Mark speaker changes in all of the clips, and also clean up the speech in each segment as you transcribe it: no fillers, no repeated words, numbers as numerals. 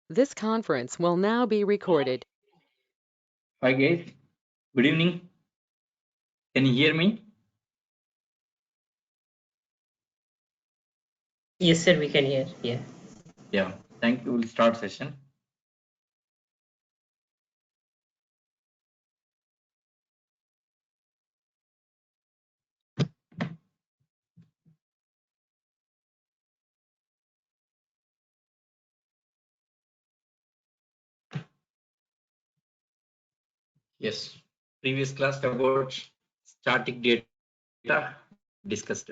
Speaker 1: This conference will now be recorded.
Speaker 2: Hi guys, good evening. Can you hear me?
Speaker 3: Yes, sir, we can hear. Yeah.
Speaker 2: Yeah, thank you. We'll start session. Yes, previous class about static data discussed.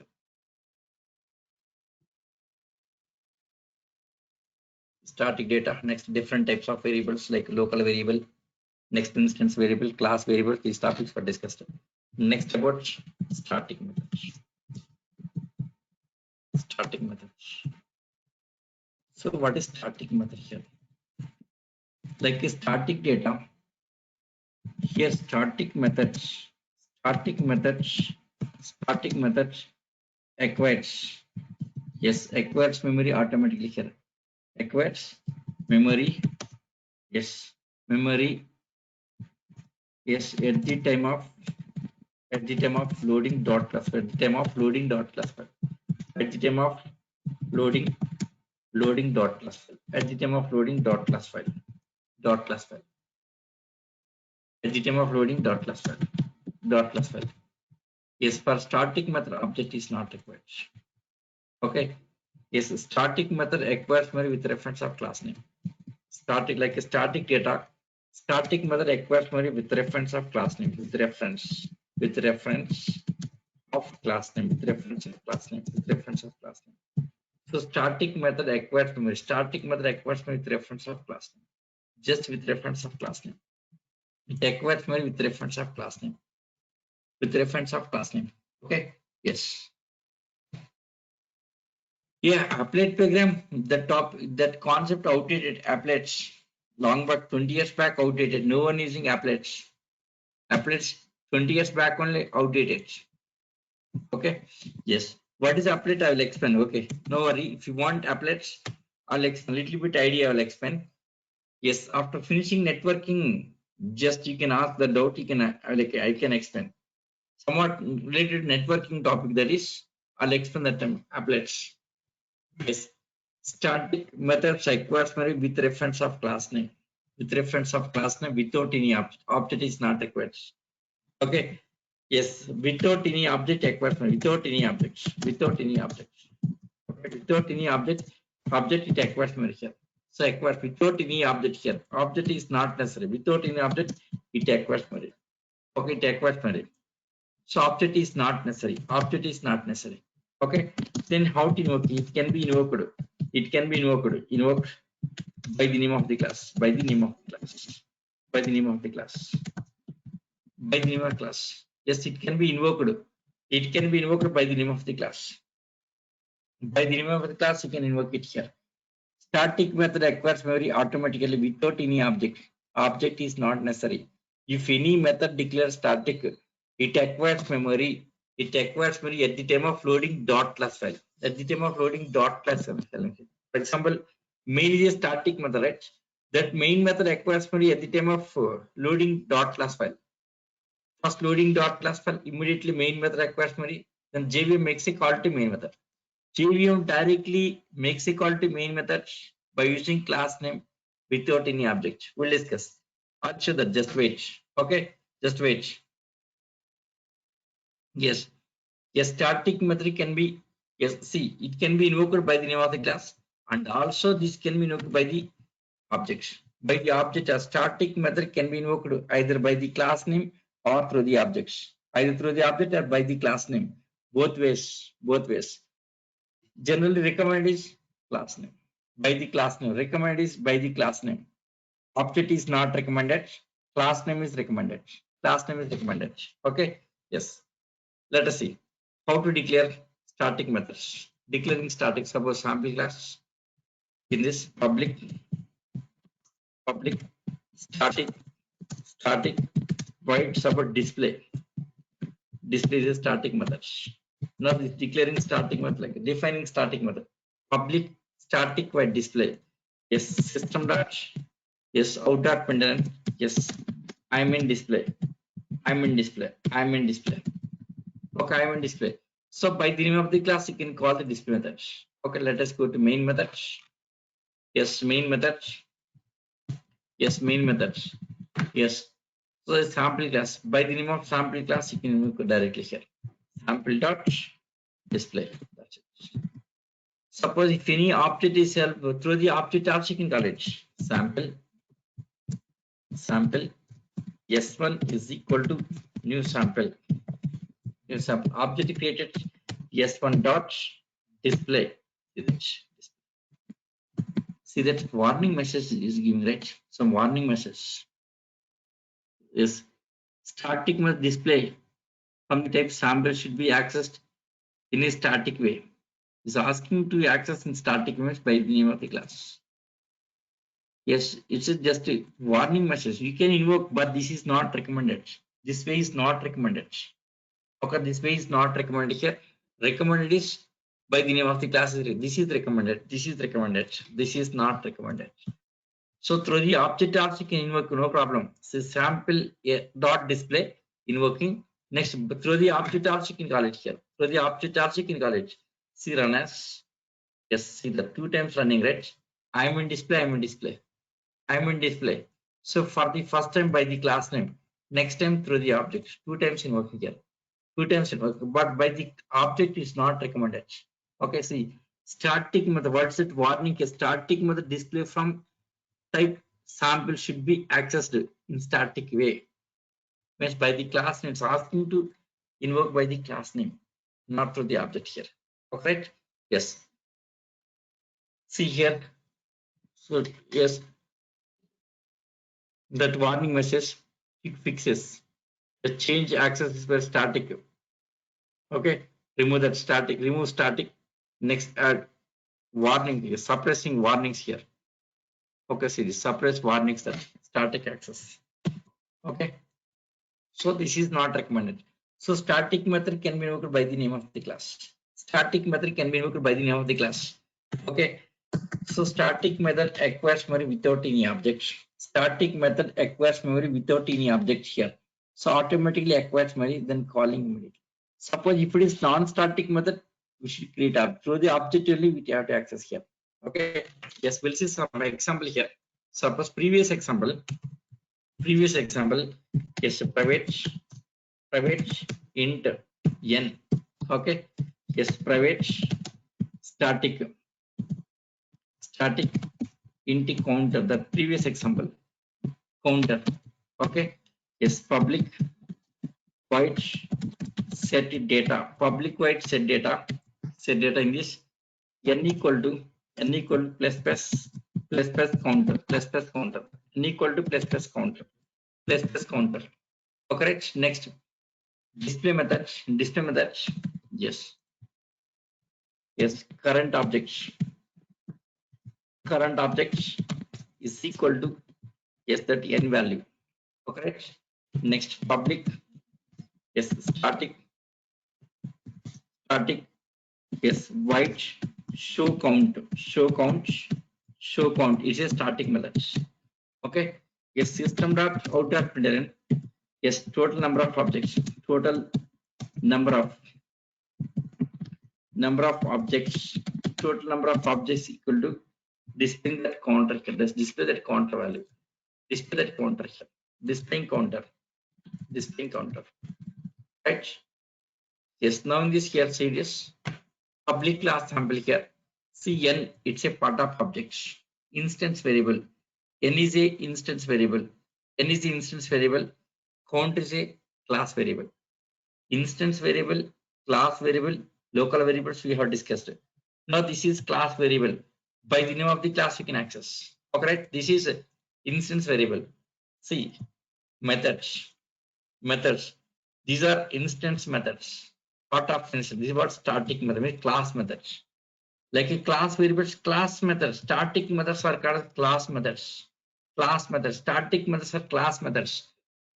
Speaker 2: Static data, next different types of variables like local variable, next instance variable, class variable, these topics were discussed. Next about static methods. Static methods. So what is static method here? Like a static data, here static methods acquires, yes, acquires memory automatically here. Acquires memory, yes, memory, yes, at the time of loading dot class file, at the time of loading dot class file, at the time of loading dot class file, at the time of loading dot class file, at the time of loading dot class file. Yes, for static method object is not required. Okay. Yes, static method acquires memory with reference of class name. Static, like a static data, static method acquires memory with reference of class name, with reference of class name, with reference of class name. So static method acquires memory. Static method acquires memory with reference of class name. Just with reference of class name. It acquires memory with reference of class name. Okay. Yes. Yeah, applet program, that concept outdated. Applets long back 20 years back outdated. No one using applets. Applets 20 years back only outdated. Okay. Yes. What is applet? I will explain. Okay. No worry. If you want applets, I'll explain a little bit idea. I will explain. Yes. After finishing networking, just you can ask the doubt. You can I can explain. Somewhat related networking topic, that is, I'll explain that term applets. Yes. Static methods acquires memory with reference of class name. Without any object is not required. Okay. Yes. Without any object acquires memory. Without any object. Okay. Without any object it acquires memory here. So acquires without any object here. Object is not necessary. Without any object it acquires memory. Okay. It acquires memory. So object is not necessary. Okay. Then how to invoke? It can be invoked. Invoked by the name of the class. By the name of class. Yes, it can be invoked. By the name of the class. By the name of the class, you can invoke it here. Static method acquires memory automatically without any object. Object is not necessary. If any method declares static, it acquires memory. At the time of loading dot class file. For example, main is a static method, right? That main method acquires memory at the time of loading dot class file. First loading dot class file, immediately main method acquires memory. Then JVM makes a call to main method. JVM directly makes a call to main method by using class name without any object. We'll discuss. I'll show that. Just wait. Okay. Just wait. Yes. A static method can be, yes, see, it can be invoked by the name of the class, and also this can be invoked by the object. By the object, a static method can be invoked either by the class name or through the objects. Either through the object or by the class name. Both ways. Generally recommended is class name. By the class name. Recommended is by the class name. Object is not recommended. Class name is recommended. Okay. Yes. Let us see how to declare static methods. Declaring static, suppose sample class in this public static void support display. Display is a static method. Now this declaring static method, like defining static method. Public static void display. Yes, system dot. Yes, out dot pendant. Yes, I'm in display. I'm in display. I'm in display. Okay, I'm in display. So by the name of the class, you can call the display method. Okay, let us go to main method. Yes, main method. Yes, main method. Yes. So the sample class. By the name of sample class, you can go directly here. Sample dot display. That's it. Suppose if any object is held through the object also you can call it sample S1 is equal to new sample. New sample object created S1 dot display. See that warning message is giving, right? Some warning message is static must display from the type sample should be accessed in a static way. Is asking to access in static way by the name of the class. Yes, it's just a warning message. You can invoke, but this is not recommended. This way is not recommended. Okay, this way is not recommended here. Recommended is by the name of the class. This is recommended. This is recommended. This is not recommended. So through the object also you can invoke, no problem. So sample dot display invoking. Next through the object also you can call it here. Through the object also you can call it. See run as. Yes, see the 2 times running, right? I'm in display. I'm in display. I'm in display. So for the first time by the class name, next time through the object, 2 times invoking here. 2 times invoking, but by the object is not recommended. Okay, see static method. What's it? Warning a static method display from type sample should be accessed in static way. Means by the class name, it's asking to invoke by the class name, not through the object here. Okay, yes. See here. So yes, that warning message fixes the change access is for static. Okay, remove that static. Remove static. Next, add warning. Suppressing warnings here. Okay, see this suppress warnings that static access. Okay. So this is not recommended. So static method can be invoked by the name of the class. Static method can be invoked by the name of the class. Okay. So static method acquires memory without any object. Static method acquires memory without any object here. So automatically acquires memory, then calling immediately. Suppose if it is non-static method, we should create through the object only we have to access here. Okay. Yes, we'll see some example here. Suppose previous example. Yes, private int n. Okay. Yes, private static int counter. The previous example counter. Okay. Yes, public void set data. Public void set data. Set data in this n equal to plus counter n equal to plus counter okay, right? Next display method yes current object is equal to that n value, okay, right? Next public static void show count is a static method. Okay. Yes, system dot out dot println. Yes, total number of objects. Total number of objects. Total number of objects equal to displaying that counter. Display that counter value. Display that counter. Displaying counter. Right. Yes. Now in this here series, public class sample here. See n. It's a part of objects. Instance variable. N is a instance variable. Count is a class variable. Instance variable, class variable, local variables we have discussed. Now this is class variable. By the name of the class you can access. Okay, right? This is instance variable. See, methods. These are instance methods. Part of instance. This is what static method, class methods. Like a class variables, class methods. Static methods are called class methods. Static methods are class methods.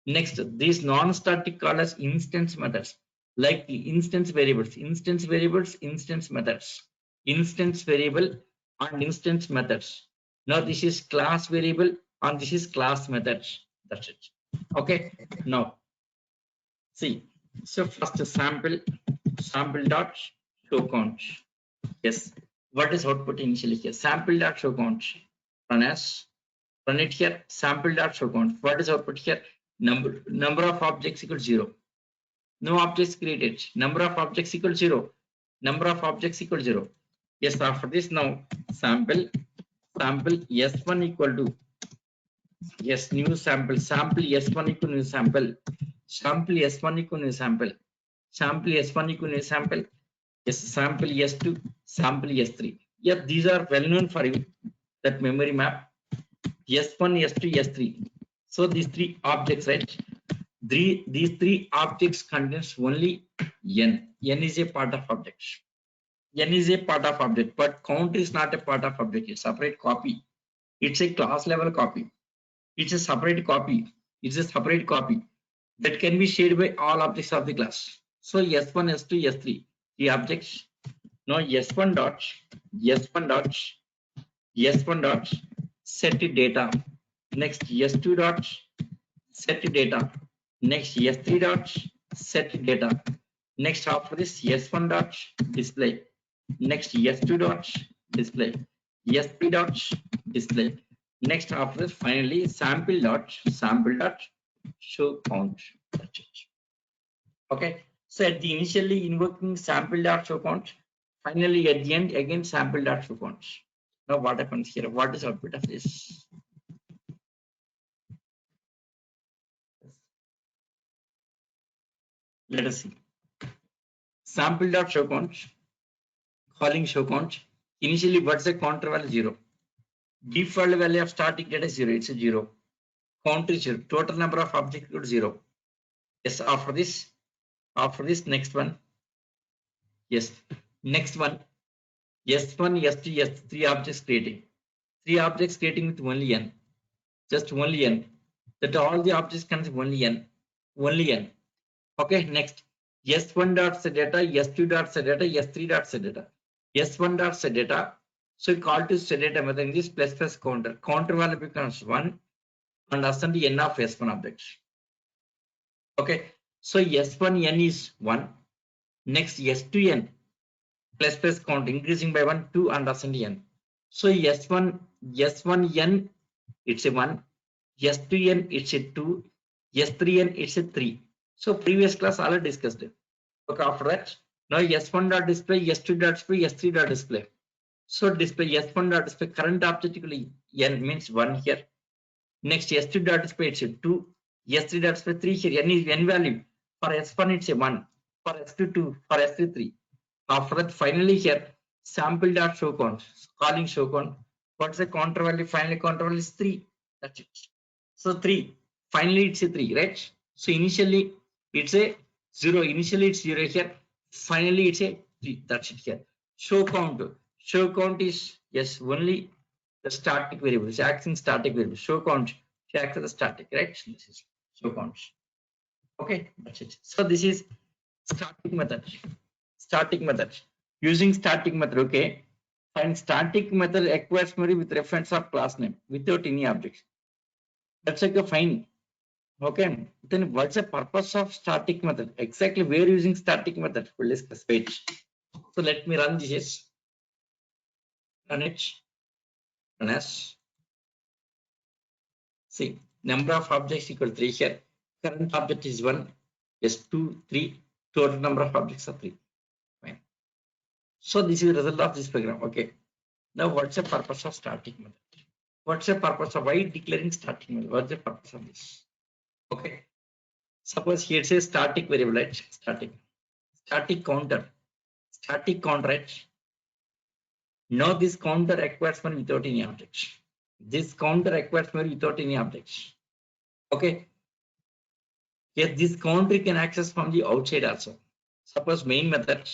Speaker 2: Next, these non-static called as instance methods, like the instance variables, instance variable and instance methods. Now this is class variable and this is class method. That's it. Okay. Now see. So first sample dot show count. Yes. What is output initially here? Sample dot show count. Run it here. Sample dot show count. What is output here? Number of objects equals 0. No objects created. Number of objects equals 0. Number of objects equals 0. Yes. After this now sample s1 equal to yes new sample s1 equal new sample s1 equal new sample s1 equal new sample. Yes, sample s2 sample s3. Yeah, these are well known for you, that memory map s1 s2 s3. So these three objects, right? These three objects contains only n. N is a part of object. N is a part of object, but count is not a part of object. It's a separate copy. It's a class level copy. It's a separate copy. It's a separate copy that can be shared by all objects of the class. So s1, s2, s3, the objects. Now s1 dot set data. Next s2 dot set data. Next s3 dot set data. Next after this s1 dot display. Next s2 dot display. s3 dot display. Next after this finally sample dot show count. That's it. Okay. So at the initially invoking sample dot show count, finally at the end again sample dot show count. Now what happens here? What is output of this? Let us see. Sample dot show count, calling show count. Initially, what's the counter value? 0. Default value of static data is 0. It's a 0. Count is 0. Total number of objects equals 0. Yes. After this, next one. Yes. Next one. S1, S2, S3 objects creating. 3 objects creating with only n. Just only n. That all the objects contain only n. Only n. Okay. Next. S1 dot set data, S2 dot set data, S3 dot set data. S1 dot set data. So call to set data method in this plus counter. Counter value becomes 1 and assign the n of S1 objects. Okay. So S1 n is 1. Next S2 n plus count increasing by 1, 2 and assign the n. So S1 n it's a 1. S2 n it's a 2. S3 n it's a 3. So previous class already discussed it. Okay, after that, now S1 dot display, S2 dot display, S3 dot display. So display S1 dot display current object n means 1 here. Next S2 dot display it's a 2. S3 dot display 3 here. N is n value. For S1 it's a 1. For S2 2. For S3 3. After that, finally here sample dot show count, calling show count. What's the counter value? Finally counter value is 3. That's it. So 3. Finally it's a 3, right? So initially it's a 0. Initially it's 0 here. Finally it's a 3. That's it here. Show count. Show count is yes only the static variable. It's acting static variable. Show count. She acts as the static, right? This is show count. Okay, that's it. So this is static method. Static method. Using static method. Okay. Find static method acquires memory with reference of class name without any objects. That's like a fine. Okay, then what's the purpose of static method? Exactly, we're using static method. We'll discuss. Wait. So let me run this. Run it. Run as. See, number of objects equal 3 here. Current object is 1. Yes, 2, 3. Total number of objects are 3. Fine. So this is the result of this program. Okay. Now what's the purpose of static method? What's the purpose of why declaring static method? What's the purpose of this? Okay. Suppose here it says static variable, right? Static counter. Static count, right? Now this counter acquires memory without any objects. This counter acquires memory without any objects. Okay. Yes, this counter can access from the outside also. Suppose main method.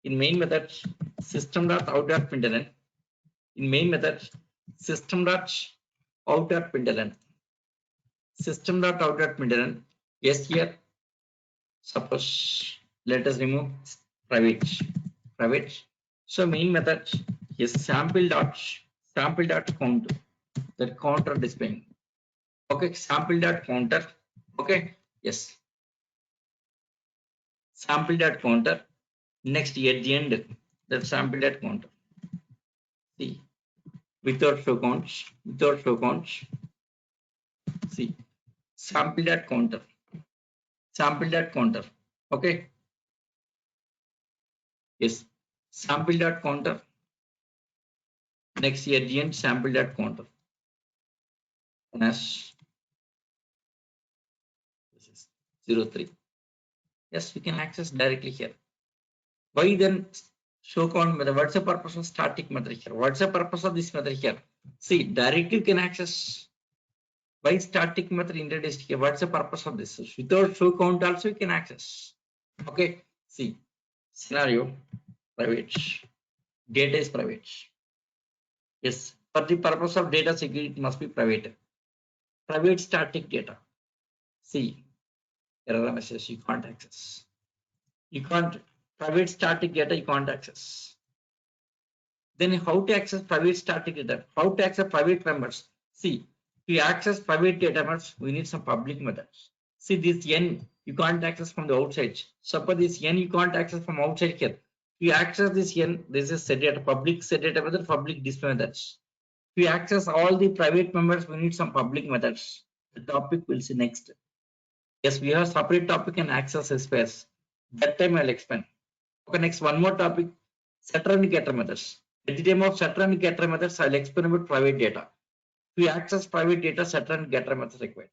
Speaker 2: In main method, system.out.println. In main method, system.out.println. System.out.println. Yes, here. Suppose let us remove private. So main method is sample sample dot count, that counter displaying. Okay, sample dot counter. Okay, yes, sample dot counter. Next at the end, that sample dot counter. See, without show counts, without show counts. See, sample dot counter, sample dot counter. Okay, yes, sample dot counter. Next at the end, sample dot counter. And as this is 03. Yes, we can access directly here. Why then show count method? What's the purpose of static method here? What's the purpose of this method here? See, directly you can access. Why static method introduced here? What's the purpose of this? Without show count also you can access. Okay, see, scenario, private, data is private. Yes, for the purpose of data security, it must be private. Private static data. See, error message you can't access. You can't, private static data you can't access. Then how to access private static data? How to access private members? See, to access private data members, we need some public methods. See, this N you can't access from the outside. Suppose this N you can't access from outside here. To access this N, this is set data, public set data method, public display methods. To access all the private members, we need some public methods. The topic we'll see next. Yes, we have separate topic and access space. That time I'll explain. Okay, next one more topic, setter and getter methods. At the time of setter and getter methods, I'll explain about private data. To access private data, setter and getter methods required.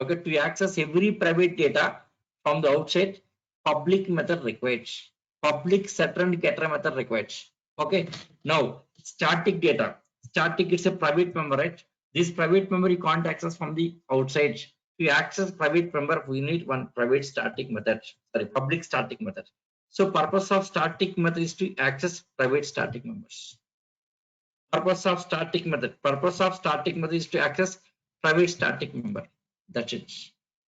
Speaker 2: Okay, to access every private data from the outside, public method required. Public setter and getter method required. Okay, now static data. Static is a private member, right? This private member you can't access from the outside. To access private member, we need one private static method. Sorry, public static method. So purpose of static method is to access private static members. Purpose of static method. Purpose of static method is to access private static member. That's it.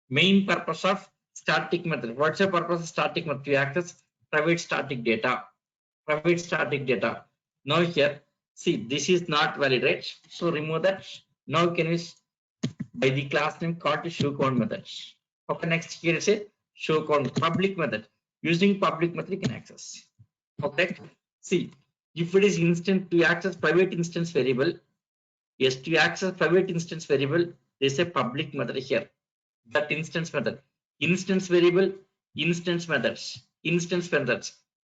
Speaker 2: Main purpose of static method. What's the purpose of static method? To access private static data. Private static data. Now here, see, this is not valid, right? So remove that. Now can we by the class name called show count method. Okay, next here is a show count public method. Using public method you can access. Okay, see, if it is instant to access private instance variable, yes, to access private instance variable, there is a public method here. That instance method, instance variable, instance methods,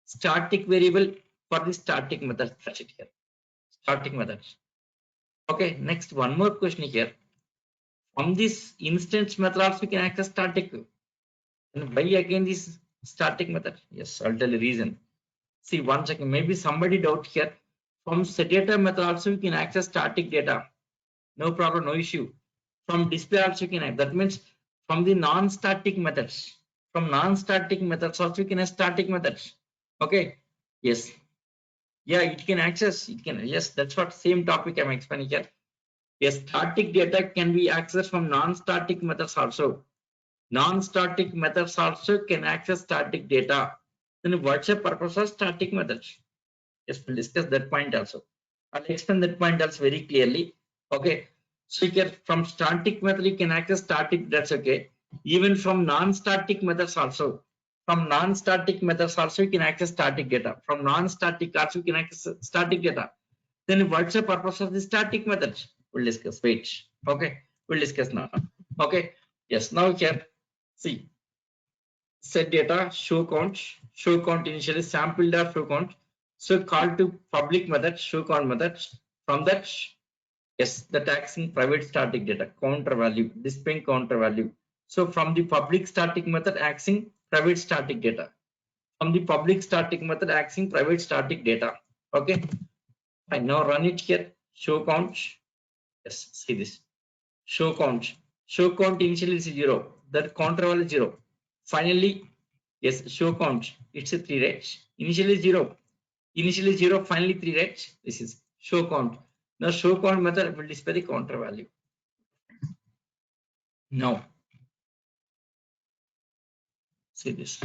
Speaker 2: static variable for the static method. That's it here. Static methods. Okay, next one more question here. From this instance method also we can access static. And why again this static method? Yes, I'll tell you reason. See, 1 second, maybe somebody doubt here. From set data method also you can access static data. No problem, no issue. From display also you can, that means from the non-static methods. From non-static methods also you can have static methods. Okay, yes. Yeah, it can access, it can, yes, that's what same topic I'm explaining here. Yes, static data can be accessed from non-static methods also. Non-static methods also can access static data. Then what's the purpose of static methods? Yes, we'll discuss that point also. I'll explain that point also very clearly. Okay. So here from static method you can access static, that's okay. Even from non-static methods also. From non-static methods also you can access static data. From non-static also you can access static data. Then what's the purpose of the static methods? We'll discuss. Wait. Okay. We'll discuss now. Okay. Yes. Now here, see. Set data, show count initially sample data show count. So call to public method, show count method. From that, yes, that accessing private static data, counter value, displaying counter value. So from the public static method accessing private static data. From the public static method accessing private static data. Okay. I now run it here. Show count. Yes, see this. Show count. Show count initially is 0. That counter value is 0. Finally, yes, show count. It's a 3, right? Initially 0. Initially 0, finally 3, right? This is show count. Now show count method will display the counter value. Now, see this.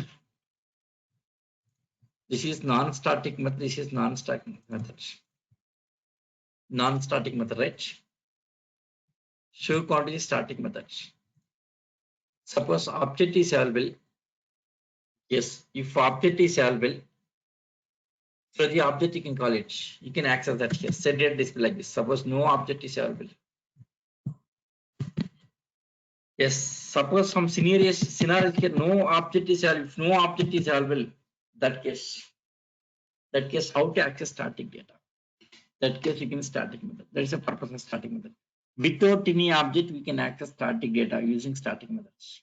Speaker 2: This is non-static method. This is non-static method. non-static method, right? Show quantity static methods. Suppose object is available. Yes, if object is available, so the object you can call it. You can access that here. Set date display like this. Suppose no object is available. Yes, suppose some scenarios here no object is available. If no object is available, that case how to access static data. That case you can static method. That is the purpose of static method. Without any object, we can access static data using static methods.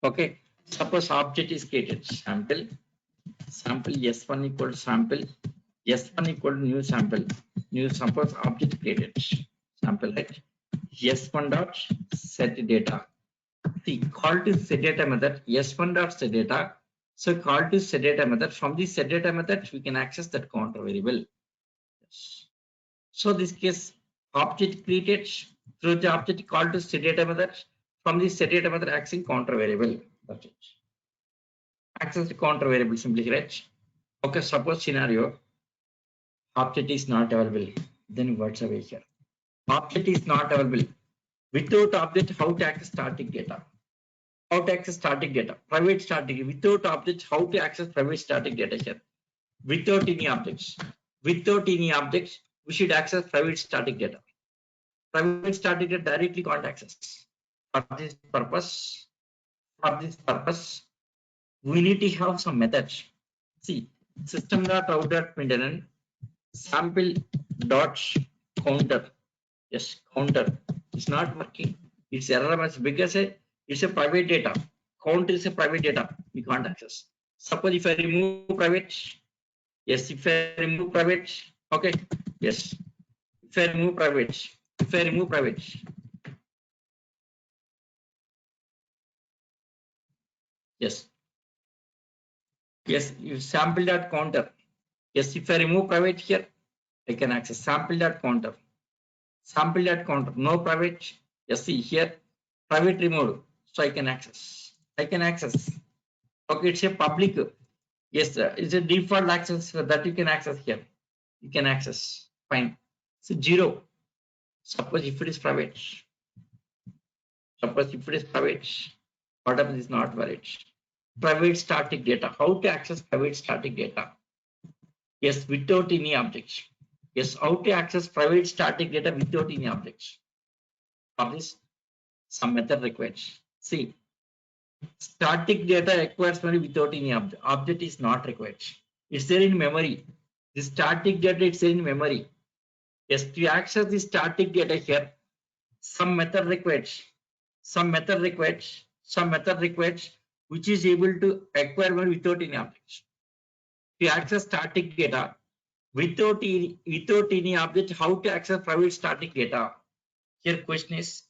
Speaker 2: Okay. Suppose object is created. Sample S1 equal to sample S1 equal to new sample. New suppose object created. Sample right. S1 dot set data. See, call to set data method S1 dot set data. So call to set data method. From the set data method, we can access that counter variable. Yes. So this case object created through the object call to set data method. From the set data method accessing counter variable. That's it. Access the counter variable simply, right? Okay, suppose scenario object is not available. Then what's away here? Object is not available. Without object, how to access static data? How to access static data? Private static. Without object, how to access private static data here? Without any objects. Without any objects, we should access private static data. Private static data directly can't access. For this purpose, we need to have some methods. See, system.out.println sample dot counter. Yes, counter. It's not working. It's error message because it's a private data. Counter is a private data. We can't access. Suppose if I remove private, yes, if I remove private, okay, yes. If I remove private, yes. Yes, you sample dot counter. Yes, if I remove private here, I can access sample dot counter. Sample dot counter, no private. Yes, see here, private removed. So I can access. Okay, it's a public. Yes, it's a default access that you can access here. You can access. Fine. So 0. Suppose if it is private. What happens is not valid. Private static data. How to access private static data? Yes, without any objects. Yes, how to access private static data without any objects? For this, some method required. See, static data requires memory without any object. Object is not required. It's there in memory. The static data is there in memory. Yes, to access the static data here, some method required, which is able to acquire memory without any objects. To access static data without any object, how to access private static data? Here question is,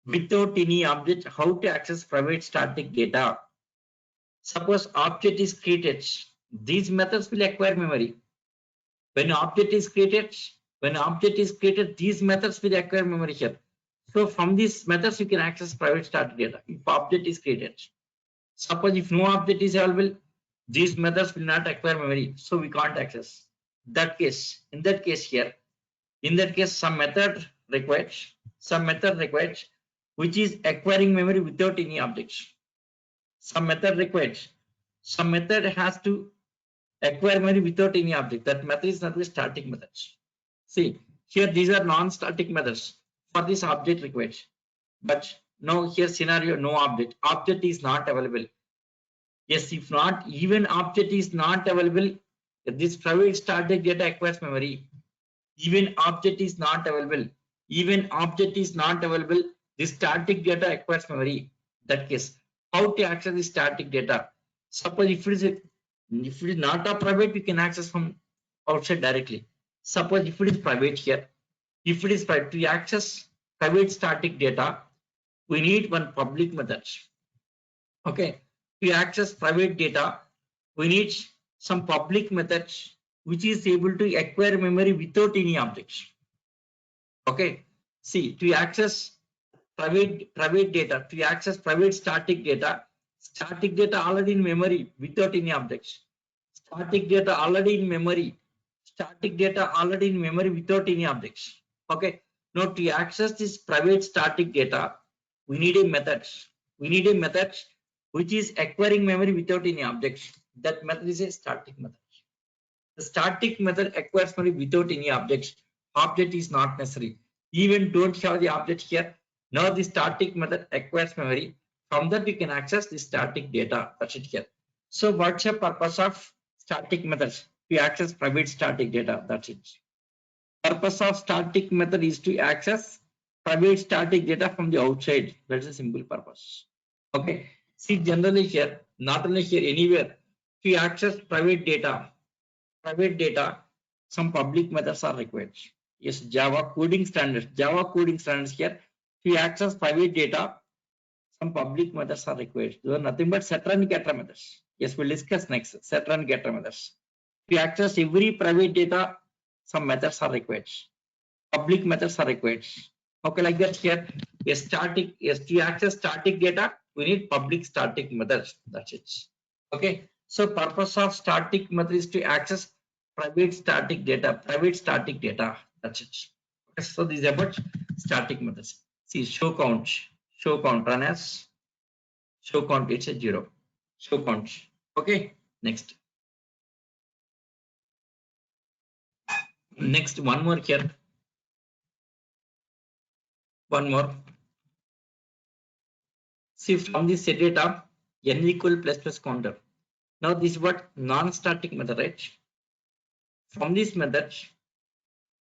Speaker 2: without any object, how to access private static data? Suppose object is created, these methods will acquire memory. When object is created, these methods will acquire memory here. So from these methods, you can access private static data if object is created. Suppose if no object is available, these methods will not acquire memory, so we can't access. In that case, some method required, which is acquiring memory without any objects. Some method has to acquire memory without any object. That method is not a static methods. See, here these are non-static methods for this object required. But now here scenario, no object. Object is not available. Yes, if not, even object is not available, this private static data acquires memory. Even object is not available, this static data acquires memory. That case, how to access the static data? Suppose if it is not a private, we can access from outside directly. Suppose if it is private here, to access private static data, we need one public method. Okay, to access private data, we need some public method which is able to acquire memory without any objects. Okay, see, to access private data, to access private static data already in memory without any objects. Static data already in memory static data already in memory without any objects. Okay. Now to access this private static data, we need a method. We need a method which is acquiring memory without any objects. That method is a static method. The static method acquires memory without any objects. Object is not necessary. Even don't have the object here. Now the static method acquires memory. From that we can access the static data. That's it here. So what's the purpose of static methods? To access private static data. That's it. Purpose of static method is to access private static data from the outside. That's a simple purpose. Okay. See, generally here, not only here, anywhere, to access private data, some public methods are required. Yes, Java coding standards here. To access private data, some public methods are required. Those are nothing but setter and getter methods. Yes, we'll discuss next. Setter and getter methods. To access every private data, some methods are required. Public methods are required. Okay, like that here. Yes, to access static data, we need public static methods. That's it. Okay. So purpose of static method is to access private static data. That's it. Okay, so these are about static methods. See, show count run as show count, it's a 0. Show count. Okay. Next, one more here. One more. See, from this set data, n equal plus counter. Now this is what non-static method, right? From this method,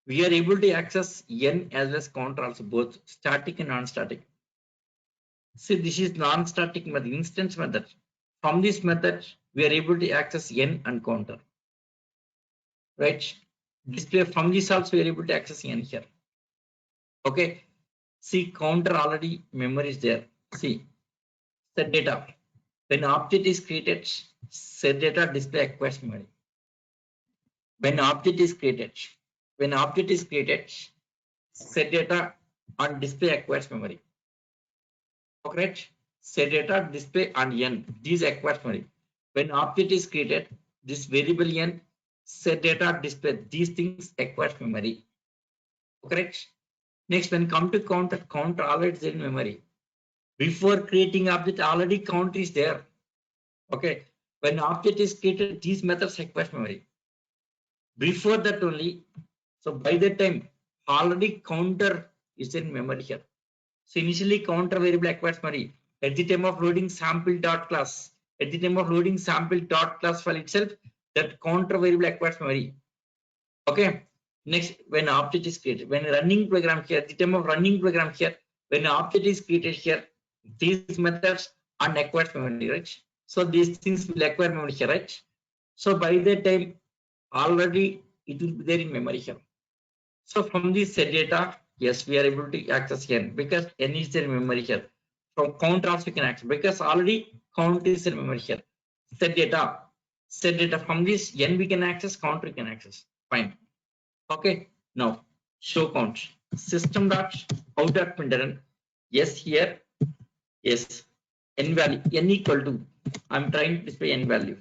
Speaker 2: we are able to access n as well as counter also, both static and non-static. See, this is non-static method, instance method. From this method, we are able to access n and counter. Right? Display from this also we are able to access n here. Okay. See, counter already memory is there. See, set data. When object is created, set data display acquires memory. When object is created, set data on display acquires memory. Correct? Set data display on n. These acquires memory. When object is created, this variable n, set data display, these things acquires memory. Correct? Next, when come to counter already is in memory. Before creating object, already count is there. Okay. When object is created, these methods acquires memory. Before that only, so by that time, already counter is in memory here. So initially counter variable acquires memory. At the time of loading sample dot class, file itself, that counter variable acquires memory. Okay. Next, when object is created, when running program here, at the time of running program here, when object is created here, these methods are acquired memory, right? So these things will acquire memory here, right? So by that time, already it will be there in memory here. So from this set data, yes, we are able to access n because n is there in memory here. From count also we can access because already count is in memory here. Set data from this n we can access, count we can access. Fine. Okay. Now show count. System dot out dot println. Yes, here. Yes. N value. N equal to. I'm trying to display n value.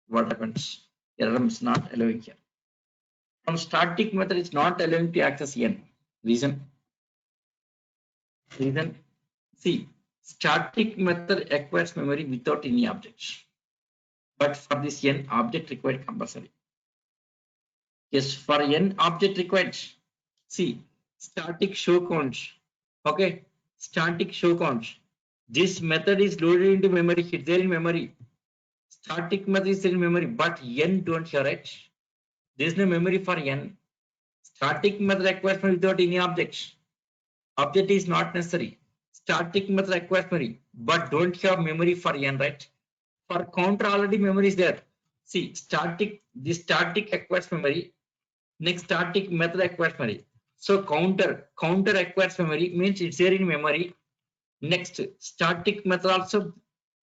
Speaker 2: What happens? Error is not allowing here. From static method, it's not allowing to access n. Reason. See, static method acquires memory without any objects. But for this n, object required compulsory. Yes, for n object required. See, static show count. Okay, static show count. This method is loaded into memory. It's there in memory. Static method is there in memory, but n don't have it. There is no memory for n. Static method acquires memory without any objects. Object is not necessary. Static method acquires memory, but don't have memory for n, right? For counter already memory is there. See, this static acquires memory. Next, static method acquires memory. So counter acquires memory means it's there in memory. Next, static method also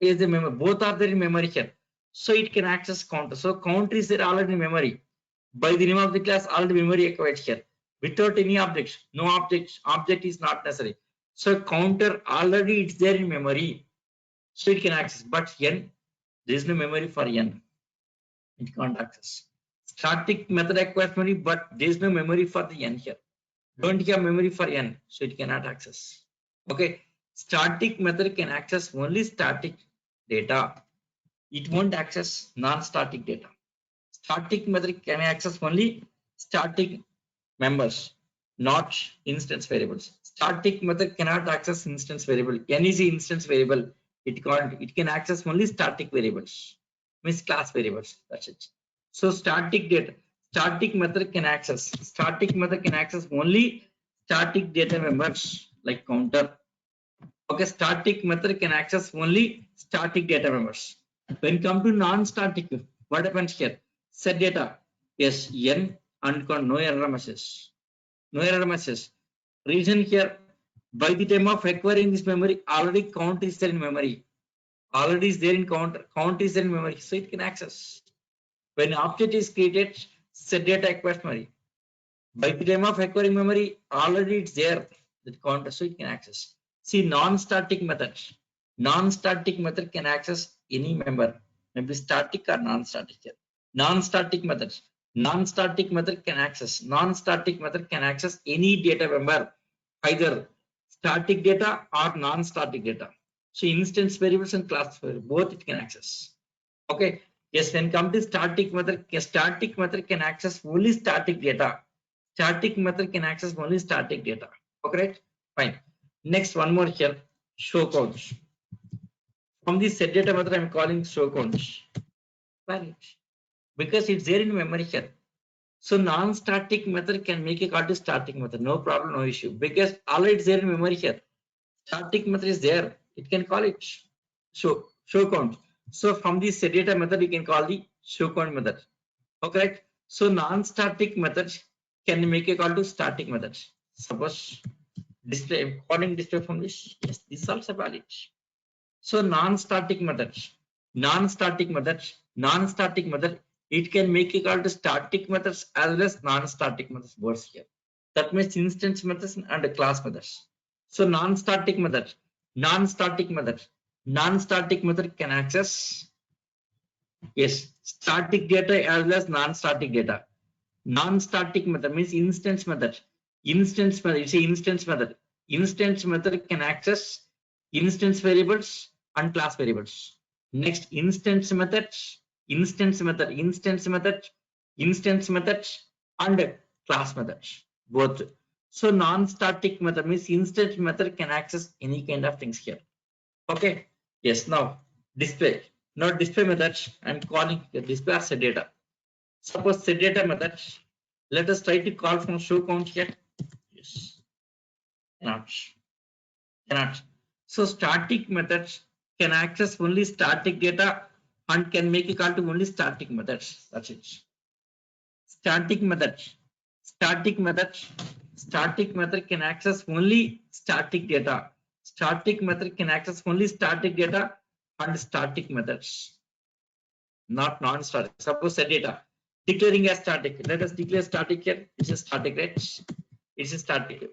Speaker 2: is the memory. Both are there in memory here. So it can access counter. So counter is there already in memory. By the name of the class, already memory acquired here. Without any objects, no objects, object is not necessary. So counter already it's there in memory. So it can access. But n, there is no memory for n. it can't access. Static method acquires memory, but there is no memory for the n here. Don't have memory for n, so it cannot access. Okay, static method can access only static data. It won't access non-static data. Static method can access only static members, not instance variables. Static method cannot access instance variable. N is the instance variable. It can't. It can access only static variables, means class variables. That's it. So static data. Static method can access. Static method can access only static data members like counter. Okay, static method can access only static data members. When come to non-static, what happens here? Set data. Yes, n and no error message. No error message. Reason here, by the time of acquiring this memory, already count is there in memory. Already is there in count is there in memory, so it can access. When object is created, set data acquires memory. By the time of acquiring memory, already it's there, that count, so it can access. See, non-static method. Non-static method can access any member, maybe static or non-static here. Non-static methods. Non-static method can access. Non-static method can access any data member, either static data or non-static data. So instance variables and class variables, both it can access. Okay. Yes, when come to static method can access only static data. Static method can access only static data. Okay, right? Fine. Next, one more here. Show counts. From the set data method, I'm calling show counts. Valid. Because it's there in memory here. So non-static method can make a call to static method. No problem, no issue. Because already it's there in memory here. Static method is there. It can call it show count. So from the set data method, we can call the show count method. Okay, right? So non-static methods can make a call to static methods. Suppose display, calling display from this. Yes, this is also valid. So non-static methods, it can make a call to static methods as well as non-static methods words here. That means instance methods and class methods. So non-static method can access, yes, static data as well as non-static data. Non-static method means instance method. Instance method, it's a instance method. Instance method can access instance variables and class variables. Next, instance methods and class methods, both. So non-static method means instance method can access any kind of things here. Okay. Yes. Now display. Now display methods, I'm calling the display as set data. Suppose set data method. Let us try to call from show count here. Yes. Cannot. So static methods can access only static data and can make a call to only static methods. That's it. Static method can access only static data. Static method can access only static data and static methods, not non-static. Suppose set data declaring as static. Let us declare static here. It's a static, right? It's a static.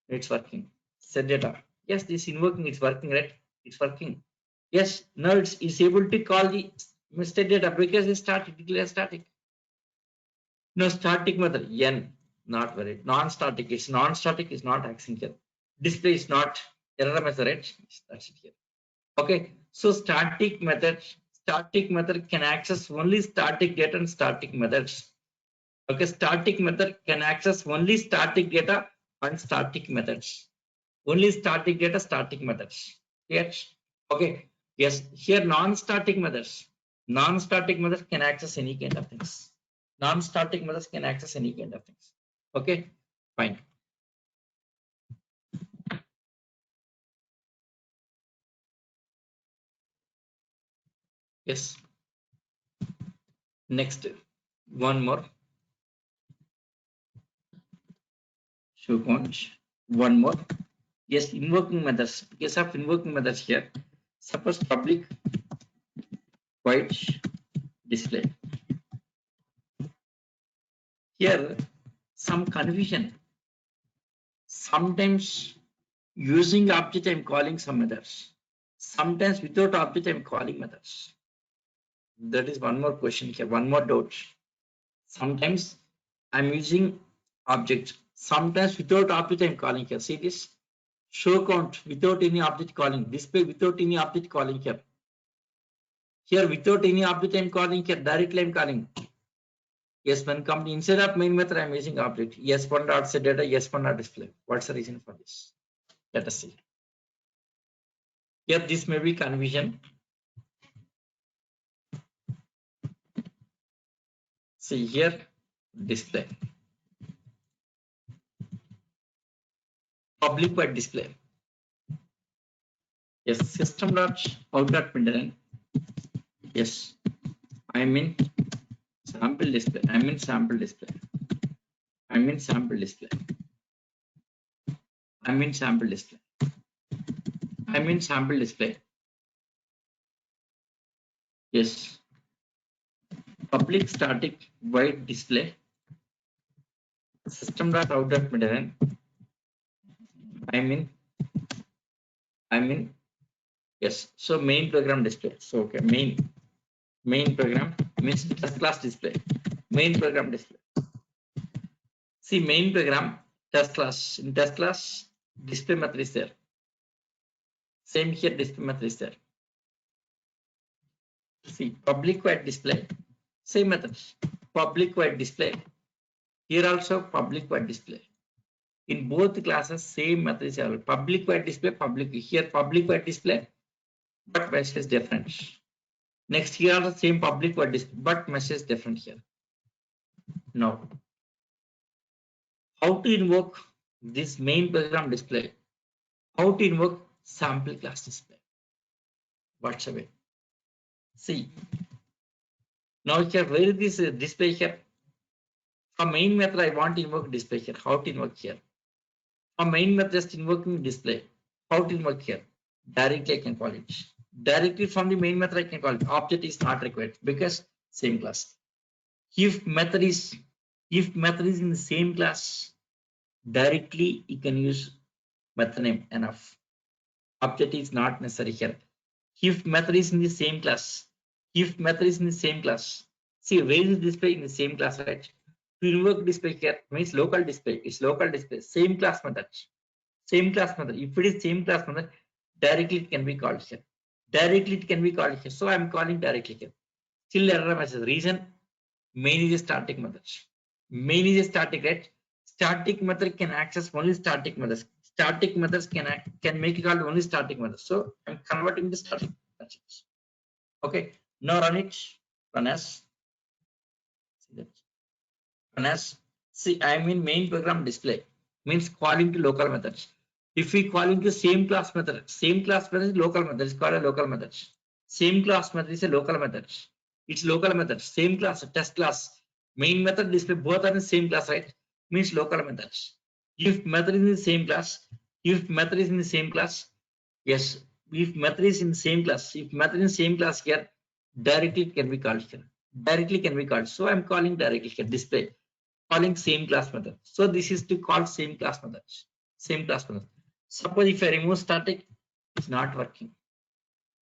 Speaker 2: It's working. Set data. Yes, this invoking is working, right? It's working. Yes, now it's able to call the set data because it's static, declare static. No, static method n, not valid. Non-static, it's non-static is not accessing here. Display is not error method, right? That's it here. Okay, so static method can access only static data and static methods. Okay, static method can access only static data and static methods. Only static data, static methods. Yes. Okay. Yes. Here non-static methods can access any kind of things. Non-static methods can access any kind of things. Okay. Fine. Yes. Next, one more. Show count. One more. Yes, invoking methods. Case of invoking methods here. Suppose public void display. Here, some confusion. Sometimes using object, I'm calling some methods. Sometimes without object, I'm calling methods. That is one more question here, one more doubt. Sometimes I'm using object. Sometimes without object I'm calling here. See this? Show count without any object calling. Display without any object calling here. Here without any object I'm calling here. Directly I'm calling. Yes, when come instead of main method I'm using object. S1 dot set data, S1 dot display. What's the reason for this? Let us see. Here this may be confusion. See here display. Public void display. Yes, system dot out dot println. Yes, I mean sample display. I mean sample display. I mean sample display. I mean sample display. I mean sample display. Yes. Public static void display. System dot out dot println. I mean yes. So main program display. So okay, main program means test class display. Main program display. See main program test class. In test class display method is there. Same here display method is there. See public void display. Same methods. Public void display. Here also public void display. In both classes same method is available. Public void display. Public here public void display. But message is different. Next here also same public void display. But message is different here. Now how to invoke this main program display? How to invoke sample class display? What's the way? See, now here where is this display here? From main method I want to invoke display here. How to invoke here? From main method just invoking display. How to invoke here? Directly I can call it. Directly from the main method I can call it. Object is not required because same class. If method is in the same class, directly you can use method name enough. Object is not necessary here. If method is in the same class, see where is display in the same class, right? To invoke display here means local display. It's local display. Same class method. Same class method. If it is same class method, directly it can be called here. So I'm calling directly here. Still error message. Reason main is a static method. Main is a static, right? Static method can access only static methods. Static methods can make it called only static methods. So I'm converting the static methods. Okay. Now run it. Run as. See, I'm in main program display. Means calling to local methods. If we call into same class method is local method. It's called a local method. Same class method is a local method. It's local method. Same class, test class. Main method display both are in the same class, right? Means local methods. If method is in the same class, yes. If method is in the same class here, directly it can be called here. So I'm calling directly here display. Calling same class method. So this is to call same class method. Suppose if I remove static, it's not working.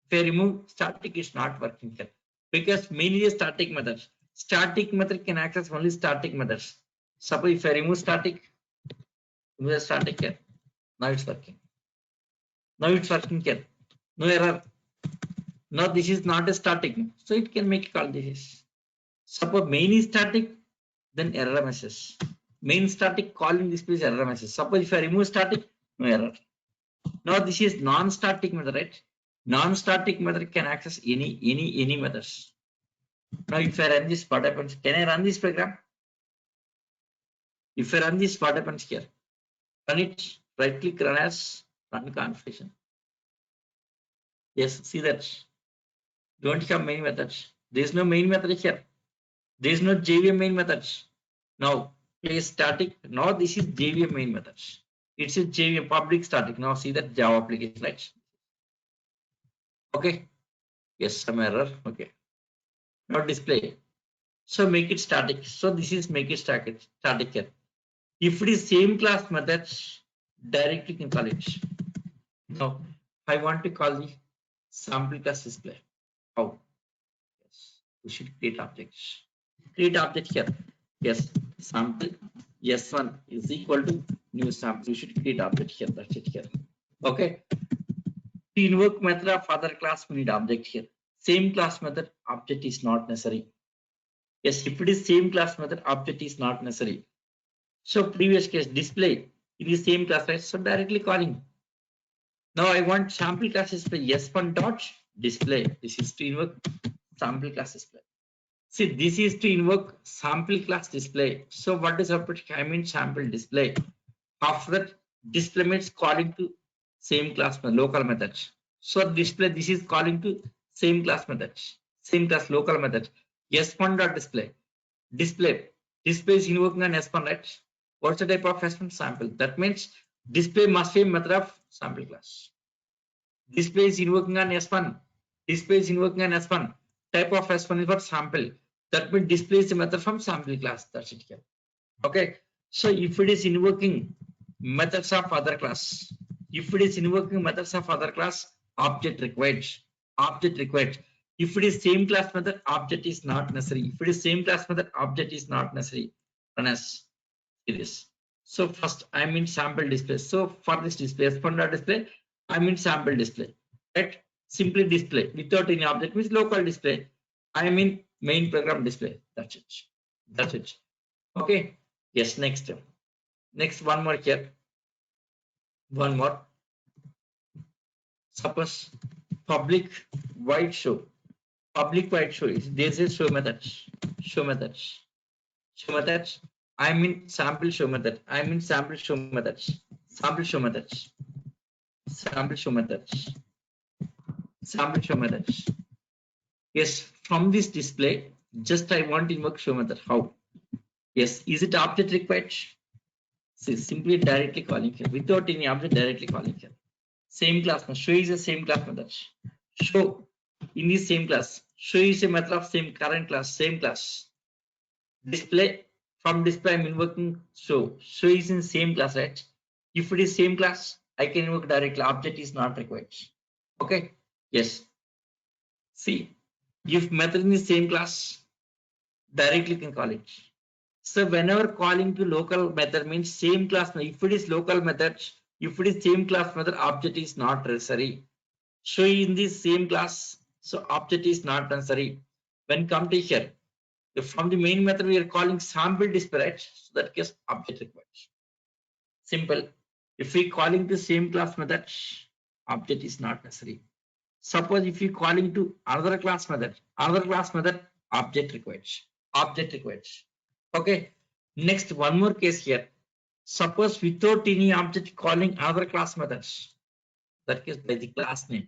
Speaker 2: If I remove static, it's not working here because mainly a static method. Static method can access only static methods. Suppose if I remove static here. Now it's working. Here. No error. Now this is not a static, so it can make call this. Suppose main is static, then error message. Main static calling display is error message. Suppose if I remove static, no error. Now this is non-static method, right? Non-static method can access any methods. Now if I run this, what happens? Can I run this program? If I run this, what happens here? Run it, right click, run as, run configuration. Yes, see that. Don't have main methods. There is no main method here. There is no JVM main methods. Now place static. Now this is JVM main methods. It's a JVM public static. Now see that Java application, right? Okay. Yes, some error. Okay. Now display. So make it static. So this is make it static here. If it is same class methods, directly can call it. Now I want to call the sample class display. How? Yes. We should create objects. Create object here. Yes, sample S1 is equal to new sample. You should create object here. That's it here. Okay. To invoke method of other class, we need object here. Same class method, object is not necessary. Yes, if it is same class method, object is not necessary. So previous case display, it is same class, right? So directly calling. Now I want sample class display S1 dot display. This is to invoke sample class display. See, this is to invoke sample class display. So what is output? I mean sample display. After that, display means calling to same class local methods. So display, this is calling to same class methods, same class local method. S1 dot display. Display is invoking an S1, right? What's the type of S1? Sample. That means display must be a method of sample class. Display is invoking an S1. Display is invoking an S1. Type of S1 is what? Sample. That means display is a method from sample class. That's it here. Okay. So if it is invoking methods of other class, if it is invoking methods of other class, object required. Object required. If it is same class method, object is not necessary. If it is same class method, object is not necessary. Run as it is. So first I mean sample display. So for this display, S1 display, I mean sample display. Right? Simply display without any object means local display. I mean main program display. That's it. That's it. Okay. Yes. Next. Next one more here. One more. Suppose public void show. Public void show is this is show methods. Show methods. Show methods. I mean sample show method. I mean sample show methods. Sample show methods. Sample show methods. Sample show methods. Yes, from this display, just I want to invoke show method. How? Yes, is it object required? See, simply directly calling here without any object, directly calling here. Same class. Show is the same class method. Show in this same class. Show is a method of same current class, same class. Display, from display I'm invoking show. Show is in same class, right? If it is same class, I can invoke directly. Object is not required. Okay. Yes. See, if method in the same class, directly can call it. So whenever calling to local method means same class. If it is local method, if it is same class method, object is not necessary. So in this same class, so object is not necessary. When come to here, if from the main method we are calling sample display, right? So that case object required. Simple. If we calling to same class method, object is not necessary. Suppose if you calling to another class method, object required. Object required. Okay. Next, one more case here. Suppose without any object calling other class methods, that case by the class name.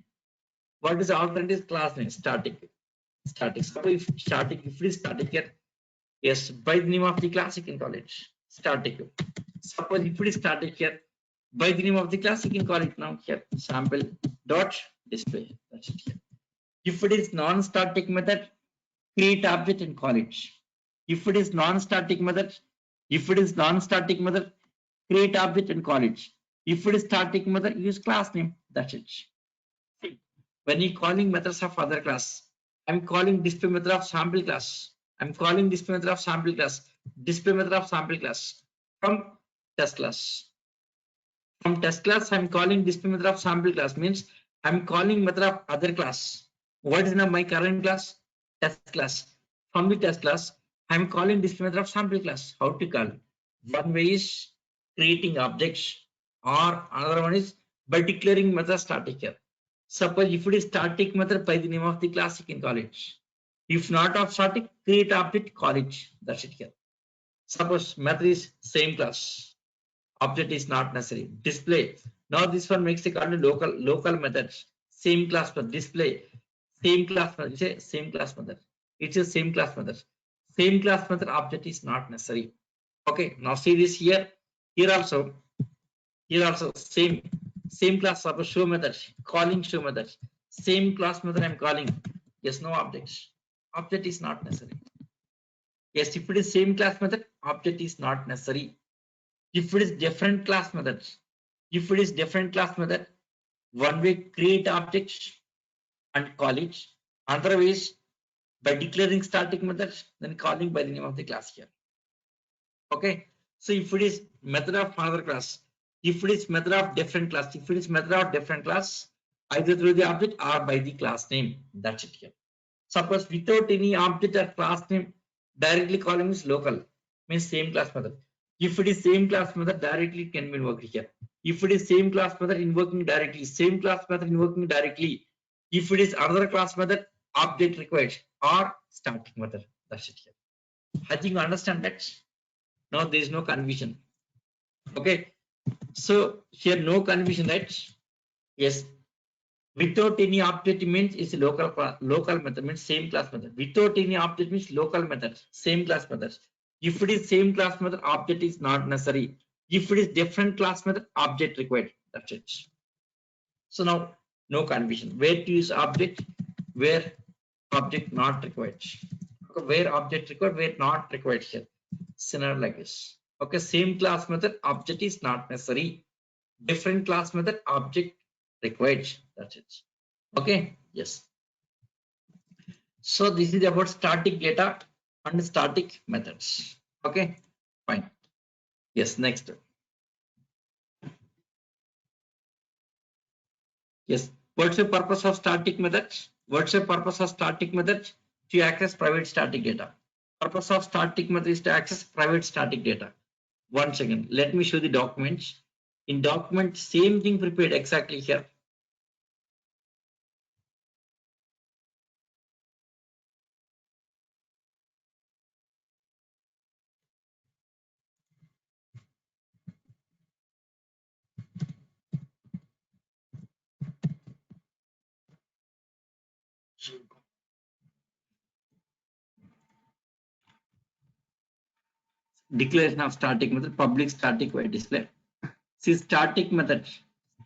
Speaker 2: What is the alternative class name? Static. Static. Suppose if static, if it is static here, yes, by the name of the class you can call it static. Suppose if it is static here, by the name of the class you can call it now here sample dot display. That's it here. If it is non-static method, create object and call it. If it is non-static method, create object and call it. If it is static method, use class name. That's it. See, when you calling methods of other class, I'm calling display method of sample class. I'm calling display method of sample class. Display method of sample class from test class. From test class, I'm calling display method of sample class means I'm calling method of other class. What is now my current class? Test class. From the test class, I'm calling display method of sample class. How to call? One way is creating objects, or another one is by declaring method static here. Suppose if it is static method, by the name of the class you can call it. If not of static, create object, call it. That's it here. Suppose method is same class, object is not necessary. Display. Now this one makes a call to local methods. Same class for display. Same class method. It's a same class method. It's a same class method. Same class method object is not necessary. Okay. Now see this here. Here also same class. Suppose show method. Calling show method. Same class method I'm calling. Yes, no objects. Object is not necessary. Yes, if it is same class method, object is not necessary. If it is different class methods, one way create objects and call it. Other ways by declaring static method, then calling by the name of the class here. Okay. So if it is method of another class, if it is method of different class, if it is method of different class, either through the object or by the class name. That's it here. Suppose without any object or class name, directly calling is local, means same class method. If it is same class method, directly it can be invoked here. If it is same class method invoking directly, same class method invoking directly. If it is another class method, object required or static method. That's it here. I think you understand that. Now there is no confusion. Okay. So here no confusion, right? Yes. Without any object means is local method, means same class method. Without any object means local method, same class method. If it is same class method, object is not necessary. If it is different class method, object required. That's it. So now no confusion. Where to use object, where object not required. Okay, where object required, where not required here. Scenario like this. Okay, same class method, object is not necessary. Different class method, object required. That's it. Okay. Yes. So this is about static data and static methods. Okay. Fine. Yes. Next. Yes. What's the purpose of static methods? What's the purpose of static methods? To access private static data. Purpose of static method is to access private static data. Once again, let me show the documents. In document, same thing prepared exactly here. Declaration of static method, public static void display. See, static method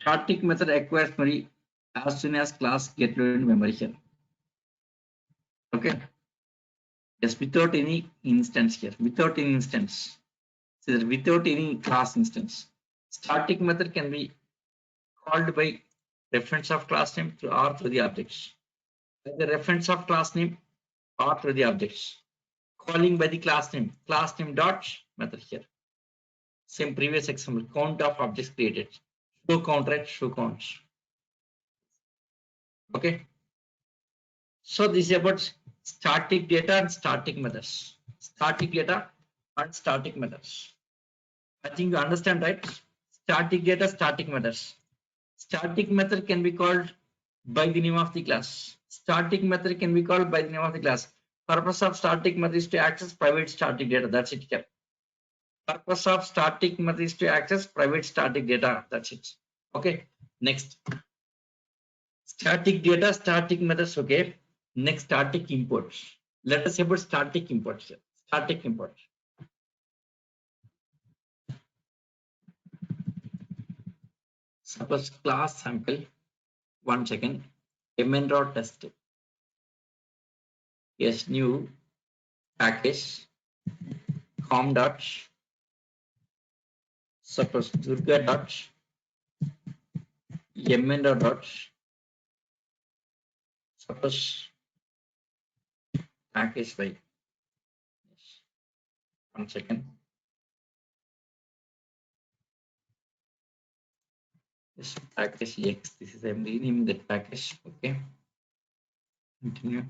Speaker 2: acquires memory as soon as class get loaded in memory here. Okay. Yes, without any instance here, without any instance. See, without any class instance. Static method can be called by reference of class name or through the objects. By the reference of class name or through the objects. Calling by the class name dot method here. Same previous example, count of objects created. Show count, right? Show counts. Okay. So this is about static data and static methods. Static data and static methods. I think you understand, right? Static data, static methods. Static method can be called by the name of the class. Static method can be called by the name of the class. Purpose of static method is to access private static data. That's it here. Purpose of static method is to access private static data. That's it. Okay. Next. Static data, static methods. Okay. Next, static import. Let us see about static import here. Static import. Suppose class sample. 1 second. mn test. Yes, new package. com dot. Suppose Durga dot. mn dot. Suppose package by. Yes. 1 second. This package X. This is I'm renaming that package. Okay. Continue.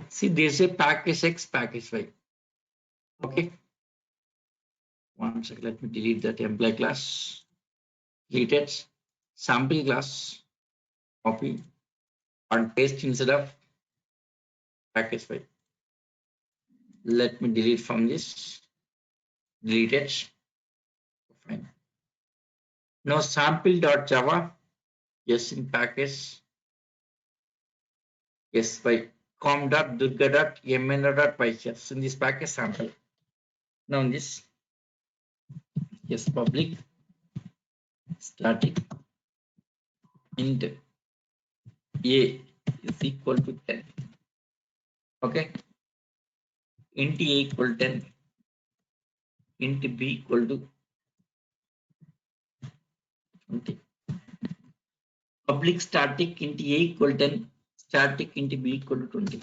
Speaker 2: See, there's a package X, package Y. Okay. 1 second. Let me delete that employee class. Deleted. Sample class. Copy and paste instead of package Y. Let me delete from this. Delete it. Fine. Now sample.java. Yes, in package. Yes, by com.durga.mn.py here. So in this package sample. Now in this, yes, public static int a is equal to 10. Okay. Int a equal 10. Int b equal to 20. Public static int a equal 10. Static int b equal to 20.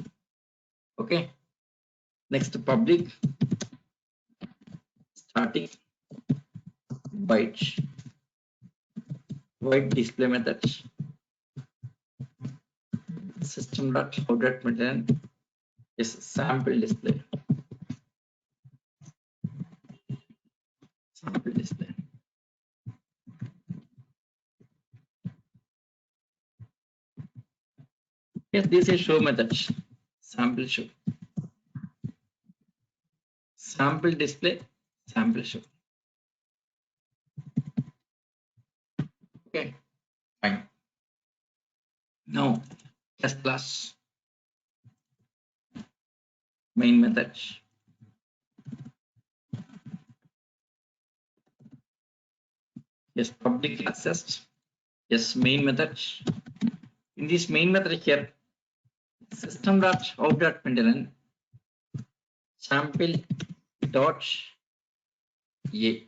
Speaker 2: Okay. Next, public static void display methods. System dot out dot maintain is sample display. Sample display. Yes, this is show methods. Sample show. Sample display. Sample show. Okay, fine. Now, test class. Main methods. Yes, public access. Yes, main methods. In this main method here, system dot out dot println sample dot a.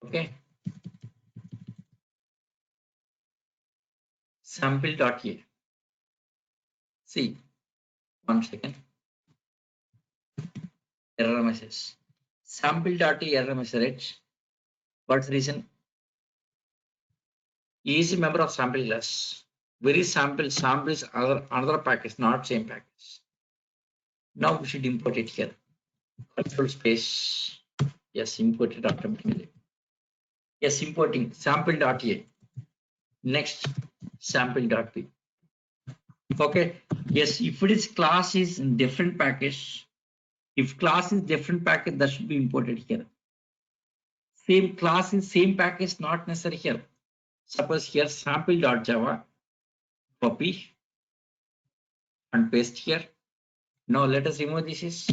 Speaker 2: Okay. Sample dot a. See, 1 second. Error message. Sample dot a error message. What's the reason? E is a member of sample class. Very sample is another package, not same package. Now we should import it here. Control space. Yes, import it automatically. Yes, importing sample dot a. Next, sample dot b. Okay. Yes, if it is class is in different package, if class is different package, that should be imported here. Same class is same package, not necessary here. Suppose here sample dot java, copy and paste here. Now let us remove this is.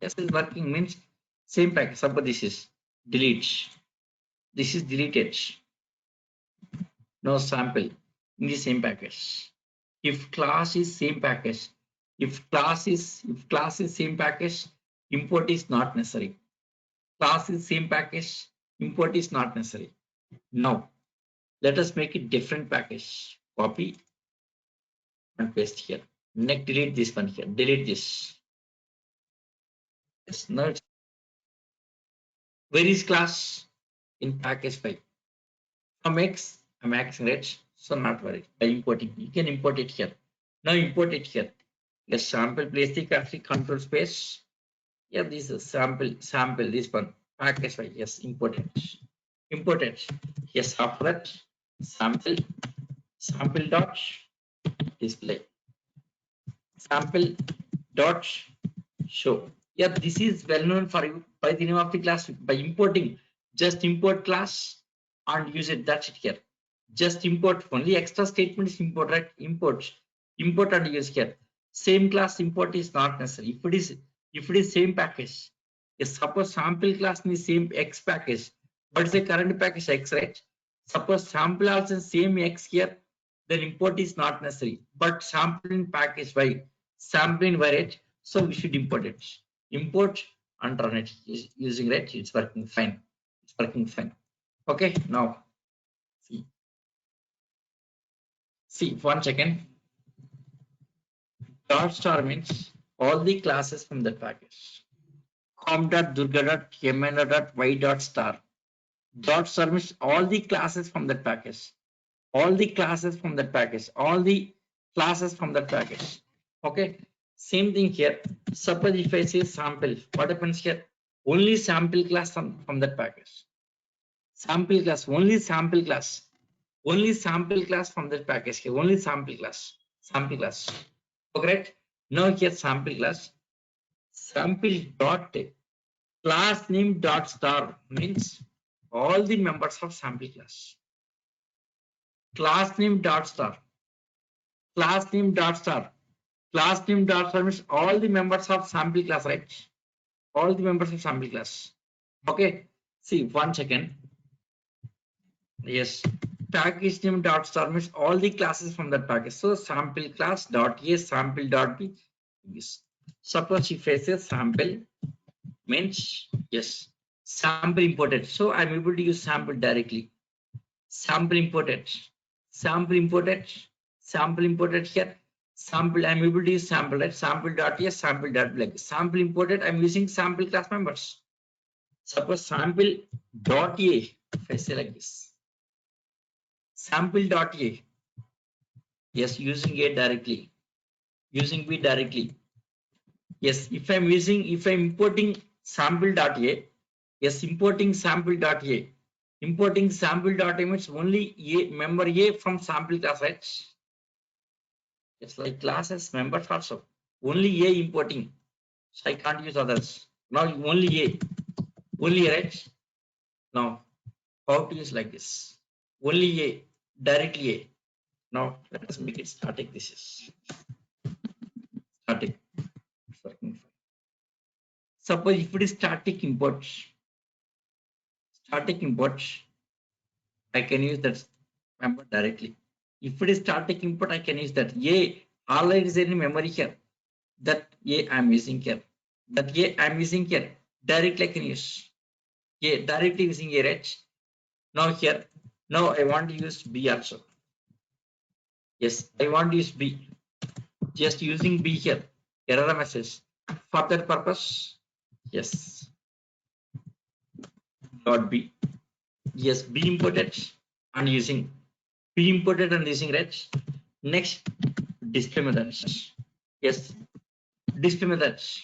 Speaker 2: Yes, is working means same package. Suppose this is delete. This is deleted. No sample in the same package. If class is same package, if class is same package, import is not necessary. Class is same package, import is not necessary. Now let us make it different package. Copy and paste here. Next, delete this one here. Delete this. Yes, now where is class? In package 5. From X, I'm accessing it, so not worried. By importing, you can import it here. Now import it here. Yes, sample, place the classic control space. Yeah, this is sample, this one. Package 5. Yes, import it. Import it. Yes, after that, sample dot display. Sample dot show. Yeah, this is well known for you by the name of the class. By importing, just import class and use it. That's it here. Just import. Only extra statement is import, right? Import and use here. Same class import is not necessary. If it is same package, yes, suppose sample class in the same X package, but the current package X, right? Suppose sample also same X here, then import is not necessary. But sample in package Y, sample in Y, right? So we should import it. Import and run it using it. It's working fine. It's working fine. Okay, now see 1 second. Dot star means all the classes from that package. com.durga.mn.y.star. Dot star means all the classes from that package. All the classes from that package. All the classes from that package. Okay. Same thing here. Suppose if I say sample, what happens here? Only sample class from that package. Sample class, only sample class. Only sample class from that package here. Only sample class. Sample class. Correct? Now here sample class. Sample dot class name dot star means all the members of sample class. Class name dot star. Class name dot star. Class name dot star means all the members of sample class, right? All the members of sample class. Okay. See 1 second. Yes. Package name dot star means all the classes from that package. So sample class dot a, sample dot b. Yes. Suppose if I say sample means yes, sample imported. So I'm able to use sample directly. Sample imported. Sample imported. Sample imported here. Sample, I'm able to use sample, right? Sample.s, sample.blank. Sample imported, I'm using sample class members. Suppose sample.a, if I say like this, sample.a, yes, using a directly, using b directly. Yes, if I'm importing sample.a, yes, importing sample.a, importing sample.a means only a member a from sample class, right? It's like classes members also. Only a importing. So I can't use others. Now only a. Only a, right? Now how to use like this? Only a. Directly a. Now let us make it static. This is static. It's working fine. Suppose if it is static import, I can use that member directly. If it is static input, I can use that. A, already is in memory here. That A I'm using here. That A I'm using here. Directly I can use. A directly using A, right? Now here, now I want to use B also. Yes, I want to use B. Just using B here. Error message. For that purpose, yes. Dot B. Yes, B imported and using B imported and using, right? Next, display methods. Yes, display methods.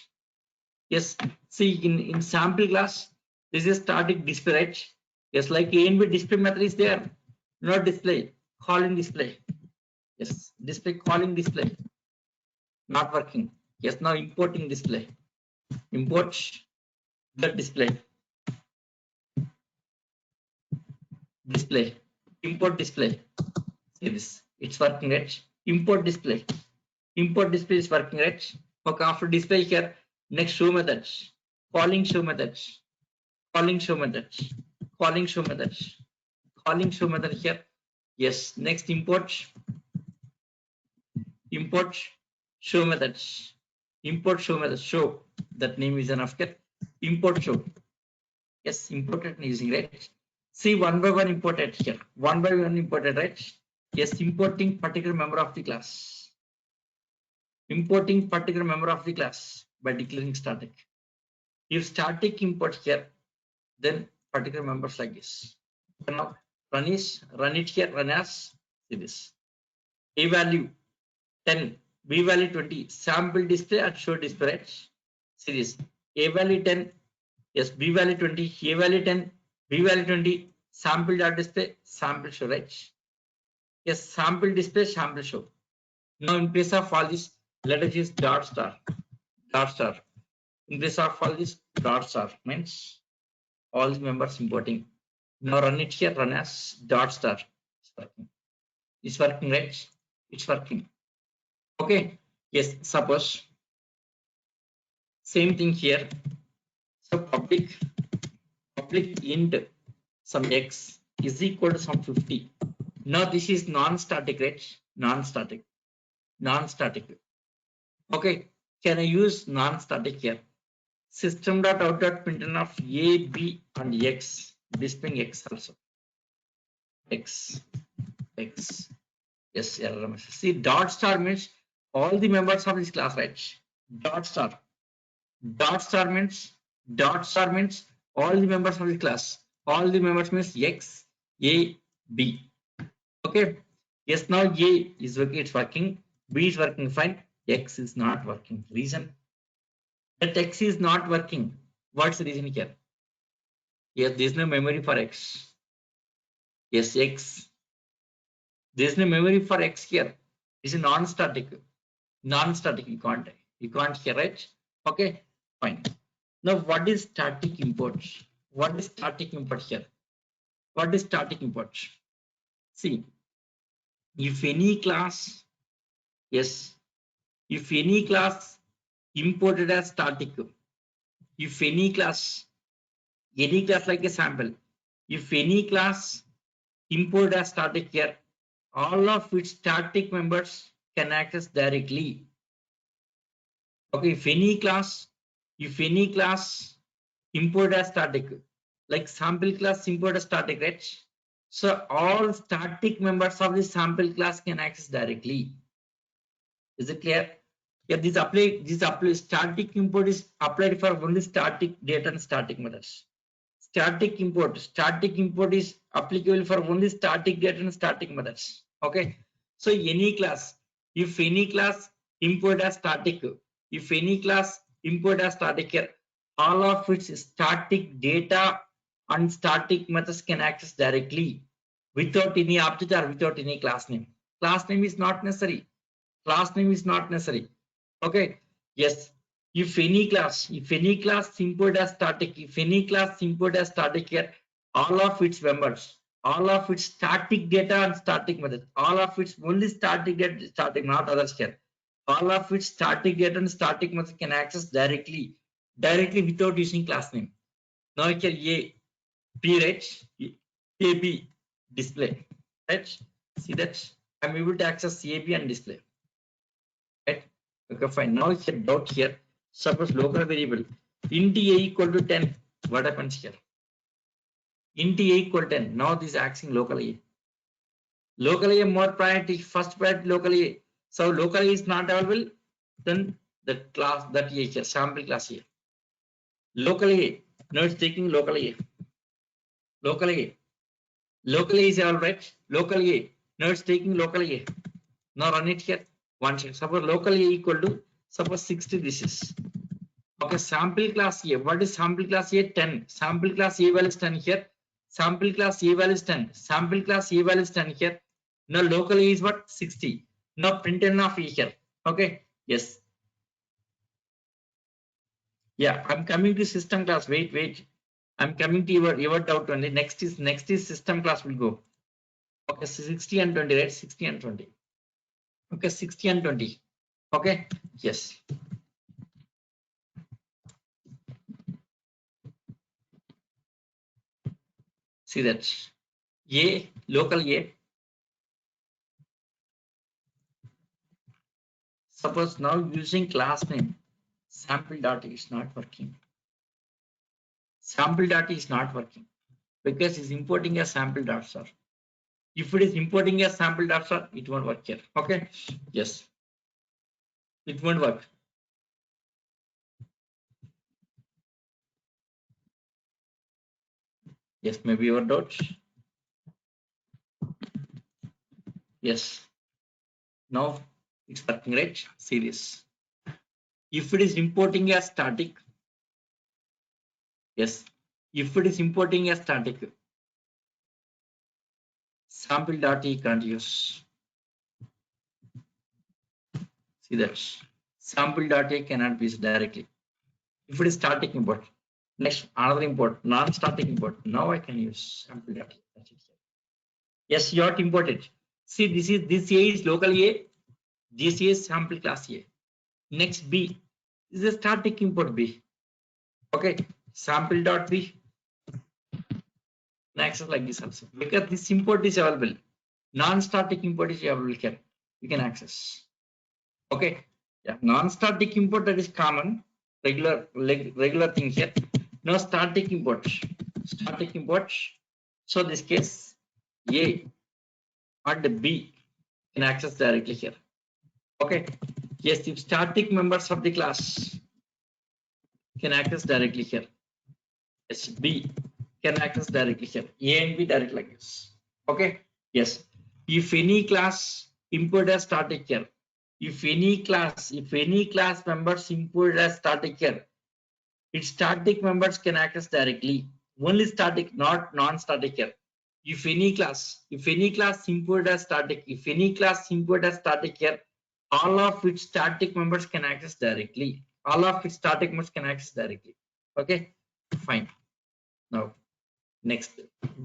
Speaker 2: Yes, see in sample class, this is static display, right? Yes, like A and B display method is there. Not display, calling display. Yes, display calling display. Not working. Yes, now importing display. Import the display. Display. Import display. See this. It's working, right? Import display. Import display is working, right? Okay, after display here, next show methods. Calling show methods. Calling show methods. Calling show methods. Calling show method here. Yes. Next import. Import show methods. Import show methods. Show. That name is enough here. Import show. Yes, imported using, right? See, one by one imported here. One by one imported, right? Yes, importing particular member of the class. Importing particular member of the class by declaring static. If static import here, then particular members like this. Now run it here, run as see this. A value 10, B value 20, sample display and show display, right? See this. A value 10, yes, B value 20, A value 10, B value 20, sample dot display, sample show, right? Yes, sample display, sample show. Now in place of all this, let us use dot star. Dot star. In place of all this, dot star means all the members importing. Now run it here, run as dot star. It's working. It's working, right? It's working. Okay. Yes, suppose same thing here. So public int some x is equal to some 50. Now this is non-static, right? Non-static. Okay. Can I use non-static here? System.out.println of a, b, and x. Displaying x also. X. Yes, error message. See, dot star means all the members of this class, right? Dot star. Dot star means all the members of the class. All the members means x, a, b. Okay. Yes, now a is working, it's working. B is working fine. X is not working. Reason that x is not working. What's the reason here? Yes, there is no memory for x. Yes, x. There is no memory for x here. This is non-static. Non-static. You can't hear, right? Okay, fine. Now, what is static import? What is static import here? What is static import? See, if any class, yes, if any class imported as static, if any class like a sample, if any class imported as static here, all of its static members can access directly. Okay, if any class import as static, like sample class import as static, right? So all static members of the sample class can access directly. Is it clear? Yeah, this apply static import is applied for only static data and static methods. Static import is applicable for only static data and static methods. Okay. So any class, if any class import as static, here, all of its static data and static methods can access directly without any object or without any class name. Class name is not necessary. Okay. Yes. If any class import as static, here, all of its members, all of its static data and static methods, all of its only static data, not others here. All of its static data and static methods can access directly without using class name. Now here A, B, right? A, B display, right? See that I'm able to access A, B and display. Right? Okay, fine. Now here doubt here. Suppose local variable int a equal to 10. What happens here? Int a equal 10. Now this is accessing local a. Local a more priority. First priority local a. So local a is not available. Then the class that a here, sample class here. Local a. Now it's taking local a. Local a. Local a is all right. Local a. Now it's taking local a. Now run it here. One check. Suppose local a equal to suppose 60. This is okay. Sample class a. What is sample class a? 10. Sample class a value is 10 here. Sample class a value is 10. Sample class a value is 10 here. Now local a is what? 60. Now print n of a here. Okay. Yes. Yeah. I'm coming to system class. Wait. I'm coming to your doubt only. Next is system class will go. Okay. 60 and 20, right? 60 and 20. Okay, 60 and 20. Okay, yes. See that A, local A. Suppose now using class name sample data is not working. Sample data is not working because it's importing a sample data, sir. If it is importing a sample data, it won't work here. Okay, yes, it won't work. Yes, maybe your doubt. Yes, now it's working, right? See this. If it is importing a static, yes, if it is importing a static, sample data you can't use. See that sample data cannot be used directly. If it is static import, next another import, non-static import. Now I can use sample data. Yes, you have to import it. See, this A is local A, this A is sample class A. Next B is a static import B. Okay, sample dot B. Access like this also because this import is available. Non-static import is available here. You can access. Okay, yeah, non-static import that is common, regular thing here. Now static import. So this case A and B can access directly here. Okay, yes, if static members of the class can access directly here. Yes, B can access directly here. A and B directly like this. Okay, yes. If any class import as static here, if any class members import as static here, its static members can access directly. Only static, not non-static here. If any class import as static, here, all of its static members can access directly. Okay, fine. Now, next,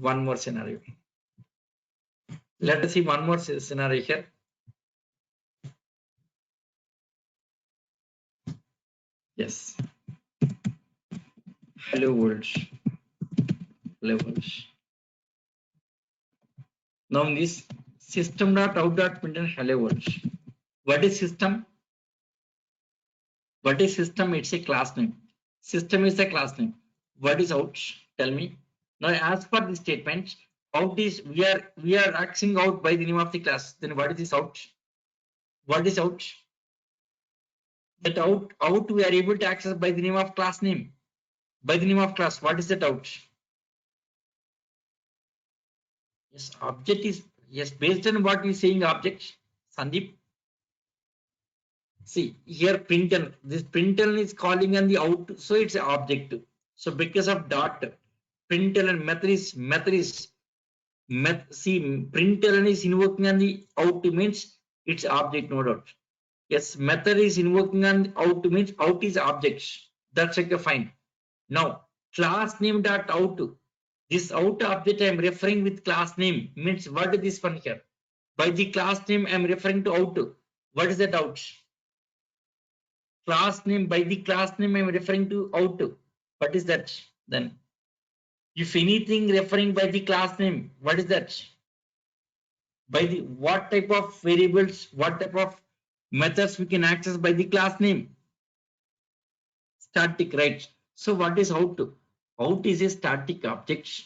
Speaker 2: one more scenario. Let us see one more scenario here. Yes. Hello world. Now this system.out.println hello world. What is system? It's a class name. System is a class name. What is out? Tell me. Now, as per the statement, out is we are accessing out by the name of the class. Then what is this out? What is out? That out we are able to access by the name of class name. By the name of class, what is that out? Yes, object is, yes, based on what we saying object, Sandeep. See here println, this println is calling on the out, so it's an object. So because of dot, println method is see println is invoking on the out means it's object, no doubt. Yes, method is invoking on out means out is objects. That's okay, fine. Now class name dot out. This out object I am referring with class name means what is this one here? By the class name I am referring to out. What is that out? Class name, by the class name I am referring to out. What is that then? If anything referring by the class name, what is that? By the what type of variables, what type of methods we can access by the class name? Static, right? So what is out? Out is a static object.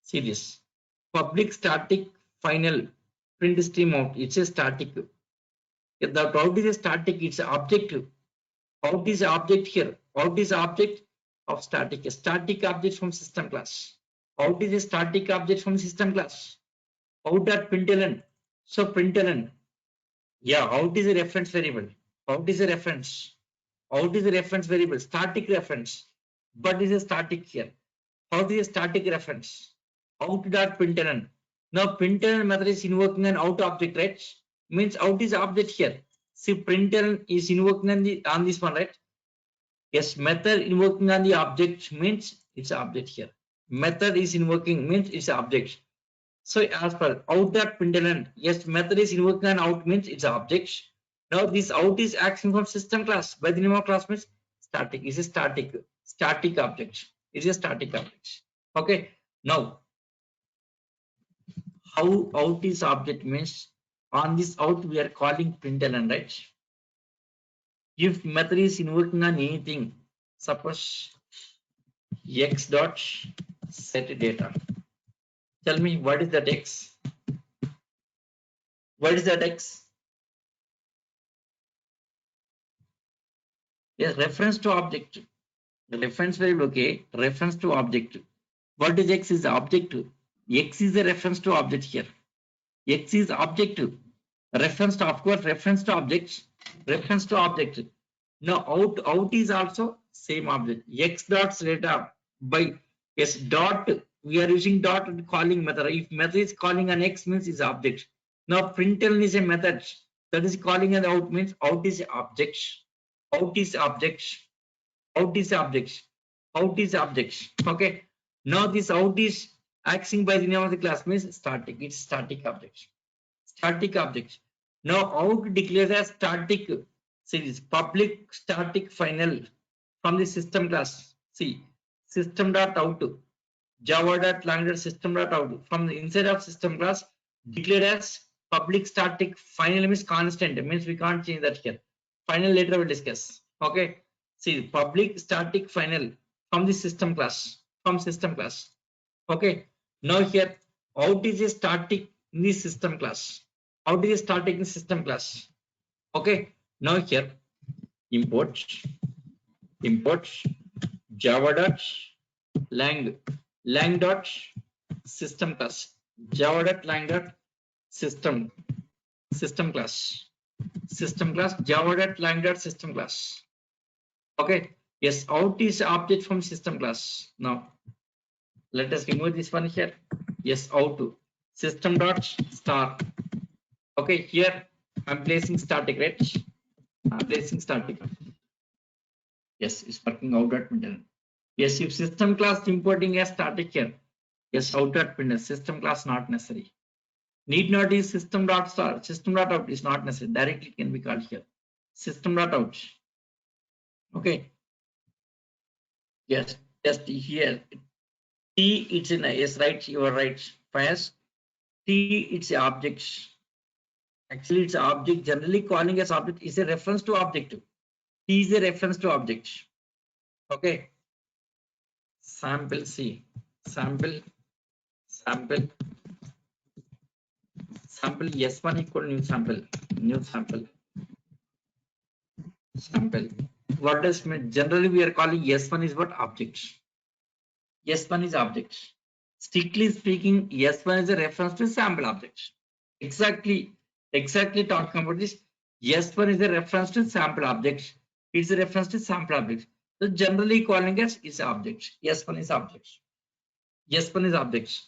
Speaker 2: See this. Public static final print stream out. It's a static. That out is a static, it's an object. Out is object here. Out is object of static. A static object from system class. Out is a static object from system class. Out at println. So println. Yeah, out is a reference variable. Out is a reference. Out is a reference variable. Static reference. But is a static here. Out is a static reference. Out dot println. Now println method is invoking an out object, right? Means out is object here. See println is invoking on this one, right? Yes, method invoking on the object means it's object here. Method is invoking means it's object. So as per out dot println, yes, method is invoking on out means it's object. Now this out is acting from system class. By the name of class means static. It's a static object. It's a static object. Okay. Now how out is object means on this out we are calling println, right? If method is invoking on anything, suppose x dot set data. Tell me what is that x? What is that x? Yes, reference to object. The reference variable, okay. Reference to object. What is x is object? X is a reference to object here. X is object. Reference to, of course, reference to object. Reference to object. Now out is also same object. X dot data by yes dot. We are using dot calling method. If method is calling an x means is object. Now println is a method that is calling an out means out is object. Out is object. Out is object. Out is object. Okay. Now this out is acting by the name of the class means static. It's static object. Static object. Now out declares as static. See this public static final from the system class. See system dot out java dot lang system dot out from the inside of system class declared as public static final means constant, means we can't change that here. Final later we'll discuss. Okay. See public static final from the system class, from system class. Okay. Now here out is a static in the system class. Out is a static in system class. Okay. Now here import java dot lang dot system class, java dot lang dot system class java dot lang dot system class. Okay. Yes, out is object from system class. Now let us remove this one here. Yes, out to system dot star. Okay, here I'm placing static, right? I'm placing static. Yes, it's working out at println. Yes, if system class importing a static here. Yes, out at println. System class not necessary. Need not use system dot star. System dot out is not necessary. Directly can be called here. System dot out. Okay. Yes, just here. T it's in a yes, right? You are right. Fast. T it's a object. Actually, it's object. Generally calling as object is a reference to object. T is a reference to object. Okay. Sample C. Sample S1 equal new sample. Sample. What does mean? Generally, we are calling S1 is what? Objects. S1 is objects. Strictly speaking, S1 is a reference to sample objects. Exactly talking about this. S1 is a reference to sample objects. It's a reference to sample objects. So generally calling as is objects. S1 is objects. S1 is objects.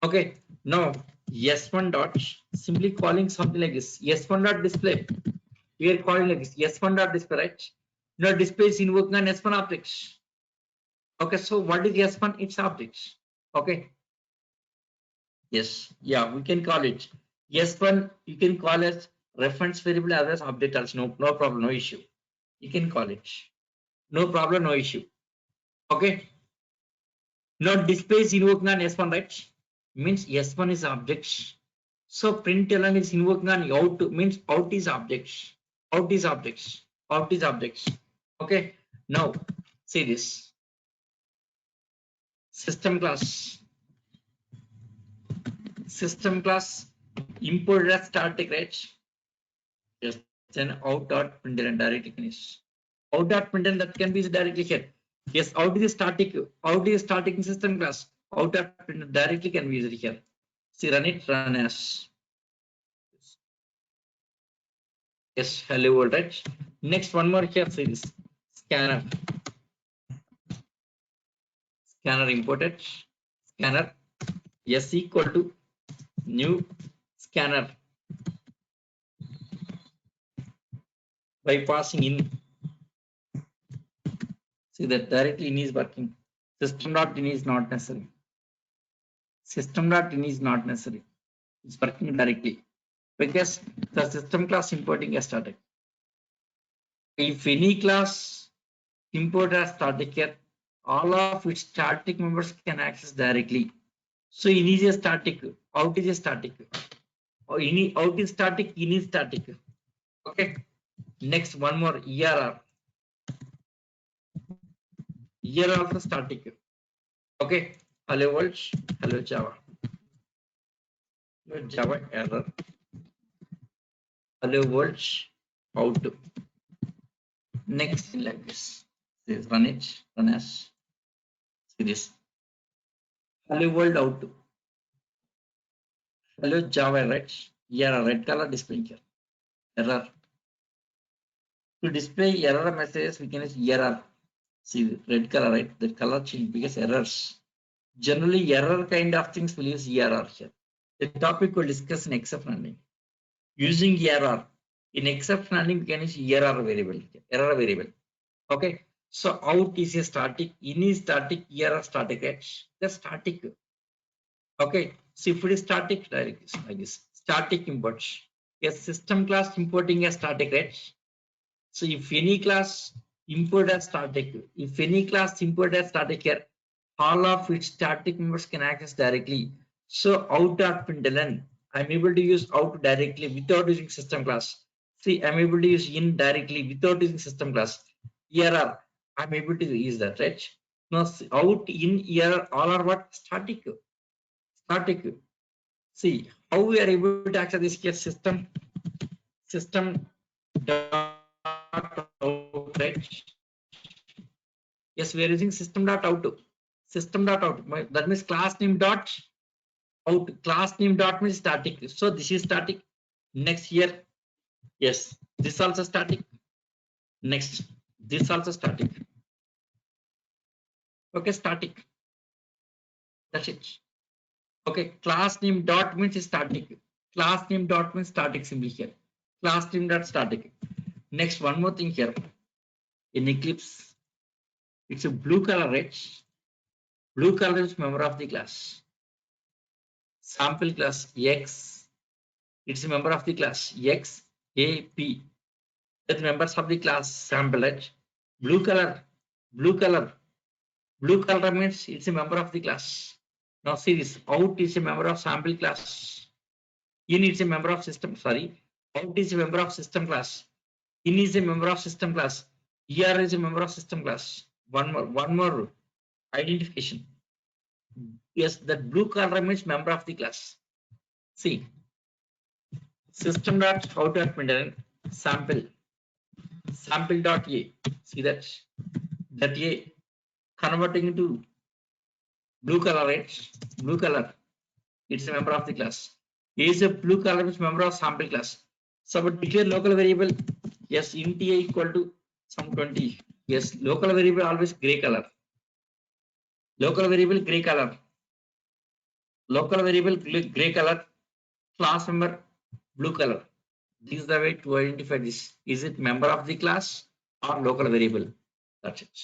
Speaker 2: Okay. Now S1 dot simply calling something like this. S1 dot display. We are calling like this. S1 dot display, right? Now display is invoking an S1 objects. Okay. So what is S1? It's objects. Okay. Yes. Yeah. We can call it S1. You can call as reference variable as object also. No problem. No issue. You can call it. No problem. No issue. Okay. Now display is invoking on S1, right? Means S1 is objects. So println is invoking on out, means out is objects. Out is objects. Out is objects. Okay. Now see this. System class. System class imported as static, right? Yes. Then out dot println directly finish. Out dot println that can be directly here. Yes, out is static. Out is static in system class. Out dot println directly can be used here. See, run it, run as. Yes, hello world, right? Next, one more here. See this scanner. Scanner imported. Scanner. S equal to new scanner by passing in. See that directly in is working. System.in is not necessary. System.in is not necessary. It's working directly because the system class importing a static. If any class import as static here, all of its static members can access directly. So in is a static, out is a static. Or in out is static, in is static. Okay. Next, one more ERR. ERR also static. Okay. Hello world. Hello Java. Hello Java error. Hello world. Out. Next, like this. Run it. Run as. See this. Hello world out. Hello Java, right? Error, red color display here. Error. To display error messages, we can use error. See red color, right? The color change because errors. Generally, error kind of things will use error here. The topic we'll discuss in exception handling. Using error in exception handling, we can use error variable. Error variable. Okay. So out is a static, in is static, error static, right? The static. Okay. So if it is static, like this, static imports. A system class importing a static, right? So if any class import as static, if any class import as static here, all of its static members can access directly. So out dot println, I'm able to use out directly without using system class. See, I'm able to use in directly without using system class. Error, I'm able to use that, right? Now out, in, error, all are what? Static. Static. See how we are able to access this case system. System dot out, right? Yes, we are using system dot out. System dot out. That means class name dot out. Class name dot means static. So this is static. Next here, yes, this also static. Next, this also static. Okay, static. That's it. Okay, class name dot means static. Class name dot means static simply here. Class name dot static. Next, one more thing here. In Eclipse, it's a blue color, right? Blue color is member of the class. Sample class X. It's a member of the class X, A, P. That members of the class sample, right? Blue color. Blue color. Blue color means it's a member of the class. Now see this. Out is a member of sample class. In is a member of system. Sorry. Out is a member of system class. In is a member of system class. ER is a member of system class. One more identification. Yes, that blue color means member of the class. See, system dot out dot println sample. sample dot A. See that A converting into blue color, right? Blue color. It's a member of the class. A is a blue color, which member of sample class. So but declare local variable. Yes, int A equal to some 20. Yes, local variable always gray color. Local variable gray color. Local variable gray color. Class member blue color. This is the way to identify this. Is it member of the class or local variable? That's it.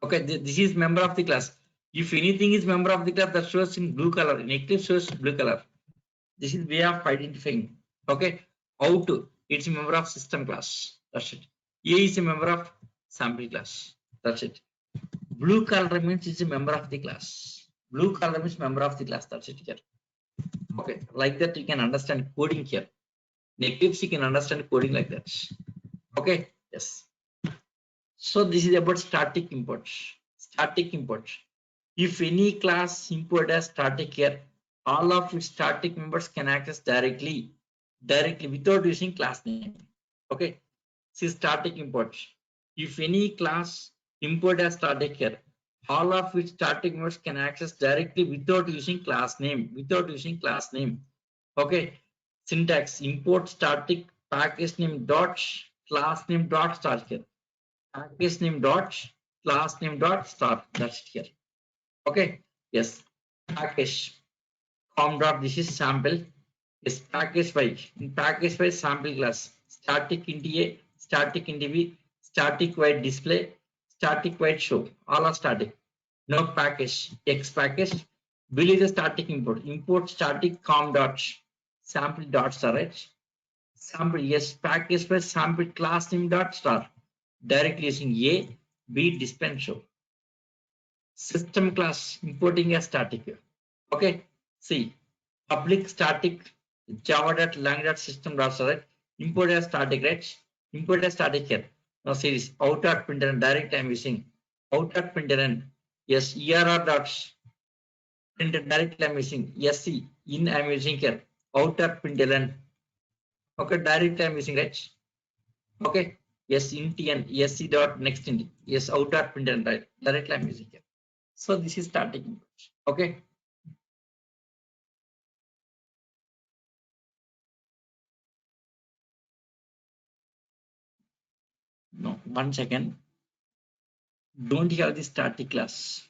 Speaker 2: Okay, this is member of the class. If anything is member of the class, that shows in blue color. In Eclipse shows blue color. This is way of identifying. Okay, out it's a member of system class. That's it. A is a member of sample class. That's it. Blue color means it's a member of the class. Blue color means member of the class. That's it here. Okay, like that you can understand coding here. In Eclipse you can understand coding like that. Okay, yes. So this is about static import. Static import. If any class import as static here, all of its static members can access directly without using class name. Okay, this is static import. If any class import as static here, all of its static members can access directly without using class name. Okay, syntax import static package name dot class name dot start here. Package name dot class name dot start. That's it here. Okay, yes, package com dot this is sample. Yes, package by in package by sample class static int A, static int B, static void display, static void show. All are static. No package X package. Will is the static import. Import static com dot sample dot star, right? Sample yes package by sample class name dot star. Directly using A, B dispense show. System class importing a static. Okay, see public static java.lang.system dot star, import as static, right? Import as static here. Now series out dot println direct I'm using out dot println yes err dot print direct I'm using sc in I'm using here out dot println. Okay, direct I'm using, right? Okay, yes int n sc dot next int yes out dot println directly I'm using here. So this is static import. Okay. No, 1 second. Don't have the static class.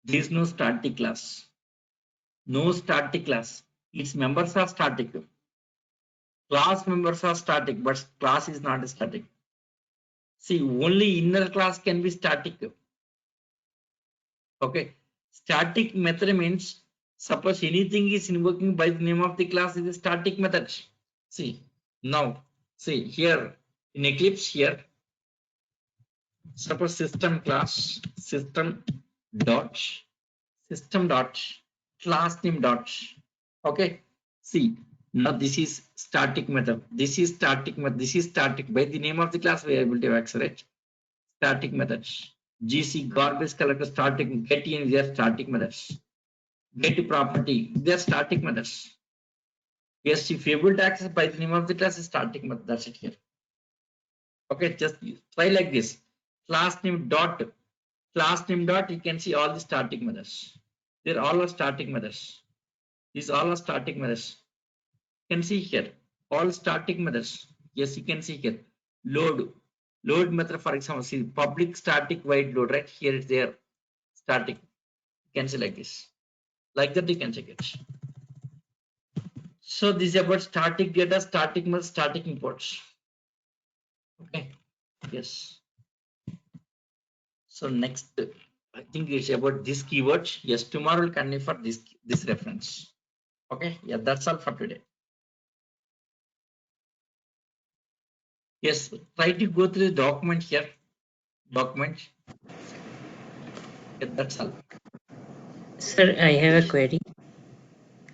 Speaker 2: There is no static class. No static class. Its members are static. Class members are static, but class is not static. See, only inner class can be static. Okay. Static method means suppose anything is invoking by the name of the class is a static method. See, now, see here in Eclipse here, suppose system class system dot class name dot. Okay, see now this is static method. This is static method. This is static. By the name of the class we are able to access it. Static methods. GC garbage collector static get in their static methods. Get property they are static methods. Yes, if able to access by the name of the class is static method. That's it here. Okay, just try like this. Class name dot you can see all the static methods. They're all are static methods. These all are static methods. You can see here all static methods. Yes, you can see here load method, for example, see public static void load, right? Here it's there static. You can see like this, like that you can check it. So this is about static data, static method, static imports. Okay, yes. So next, I think it's about this keyword. Yes, tomorrow we'll continue for this reference. Okay, yeah, that's all for today. Yes, try to go through the document here. Document. Yeah, that's all.
Speaker 3: Sir, I have a query.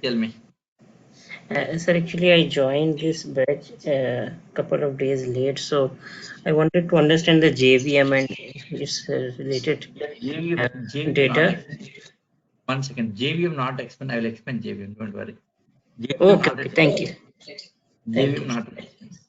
Speaker 2: Tell me.
Speaker 3: Sir, actually, I joined this batch a couple of days late, so I wanted to understand the JVM and its related data.
Speaker 2: 1 second. JVM not explain. I will explain JVM. Don't worry. JVM
Speaker 3: Okay, thank you.
Speaker 2: JVM not explain.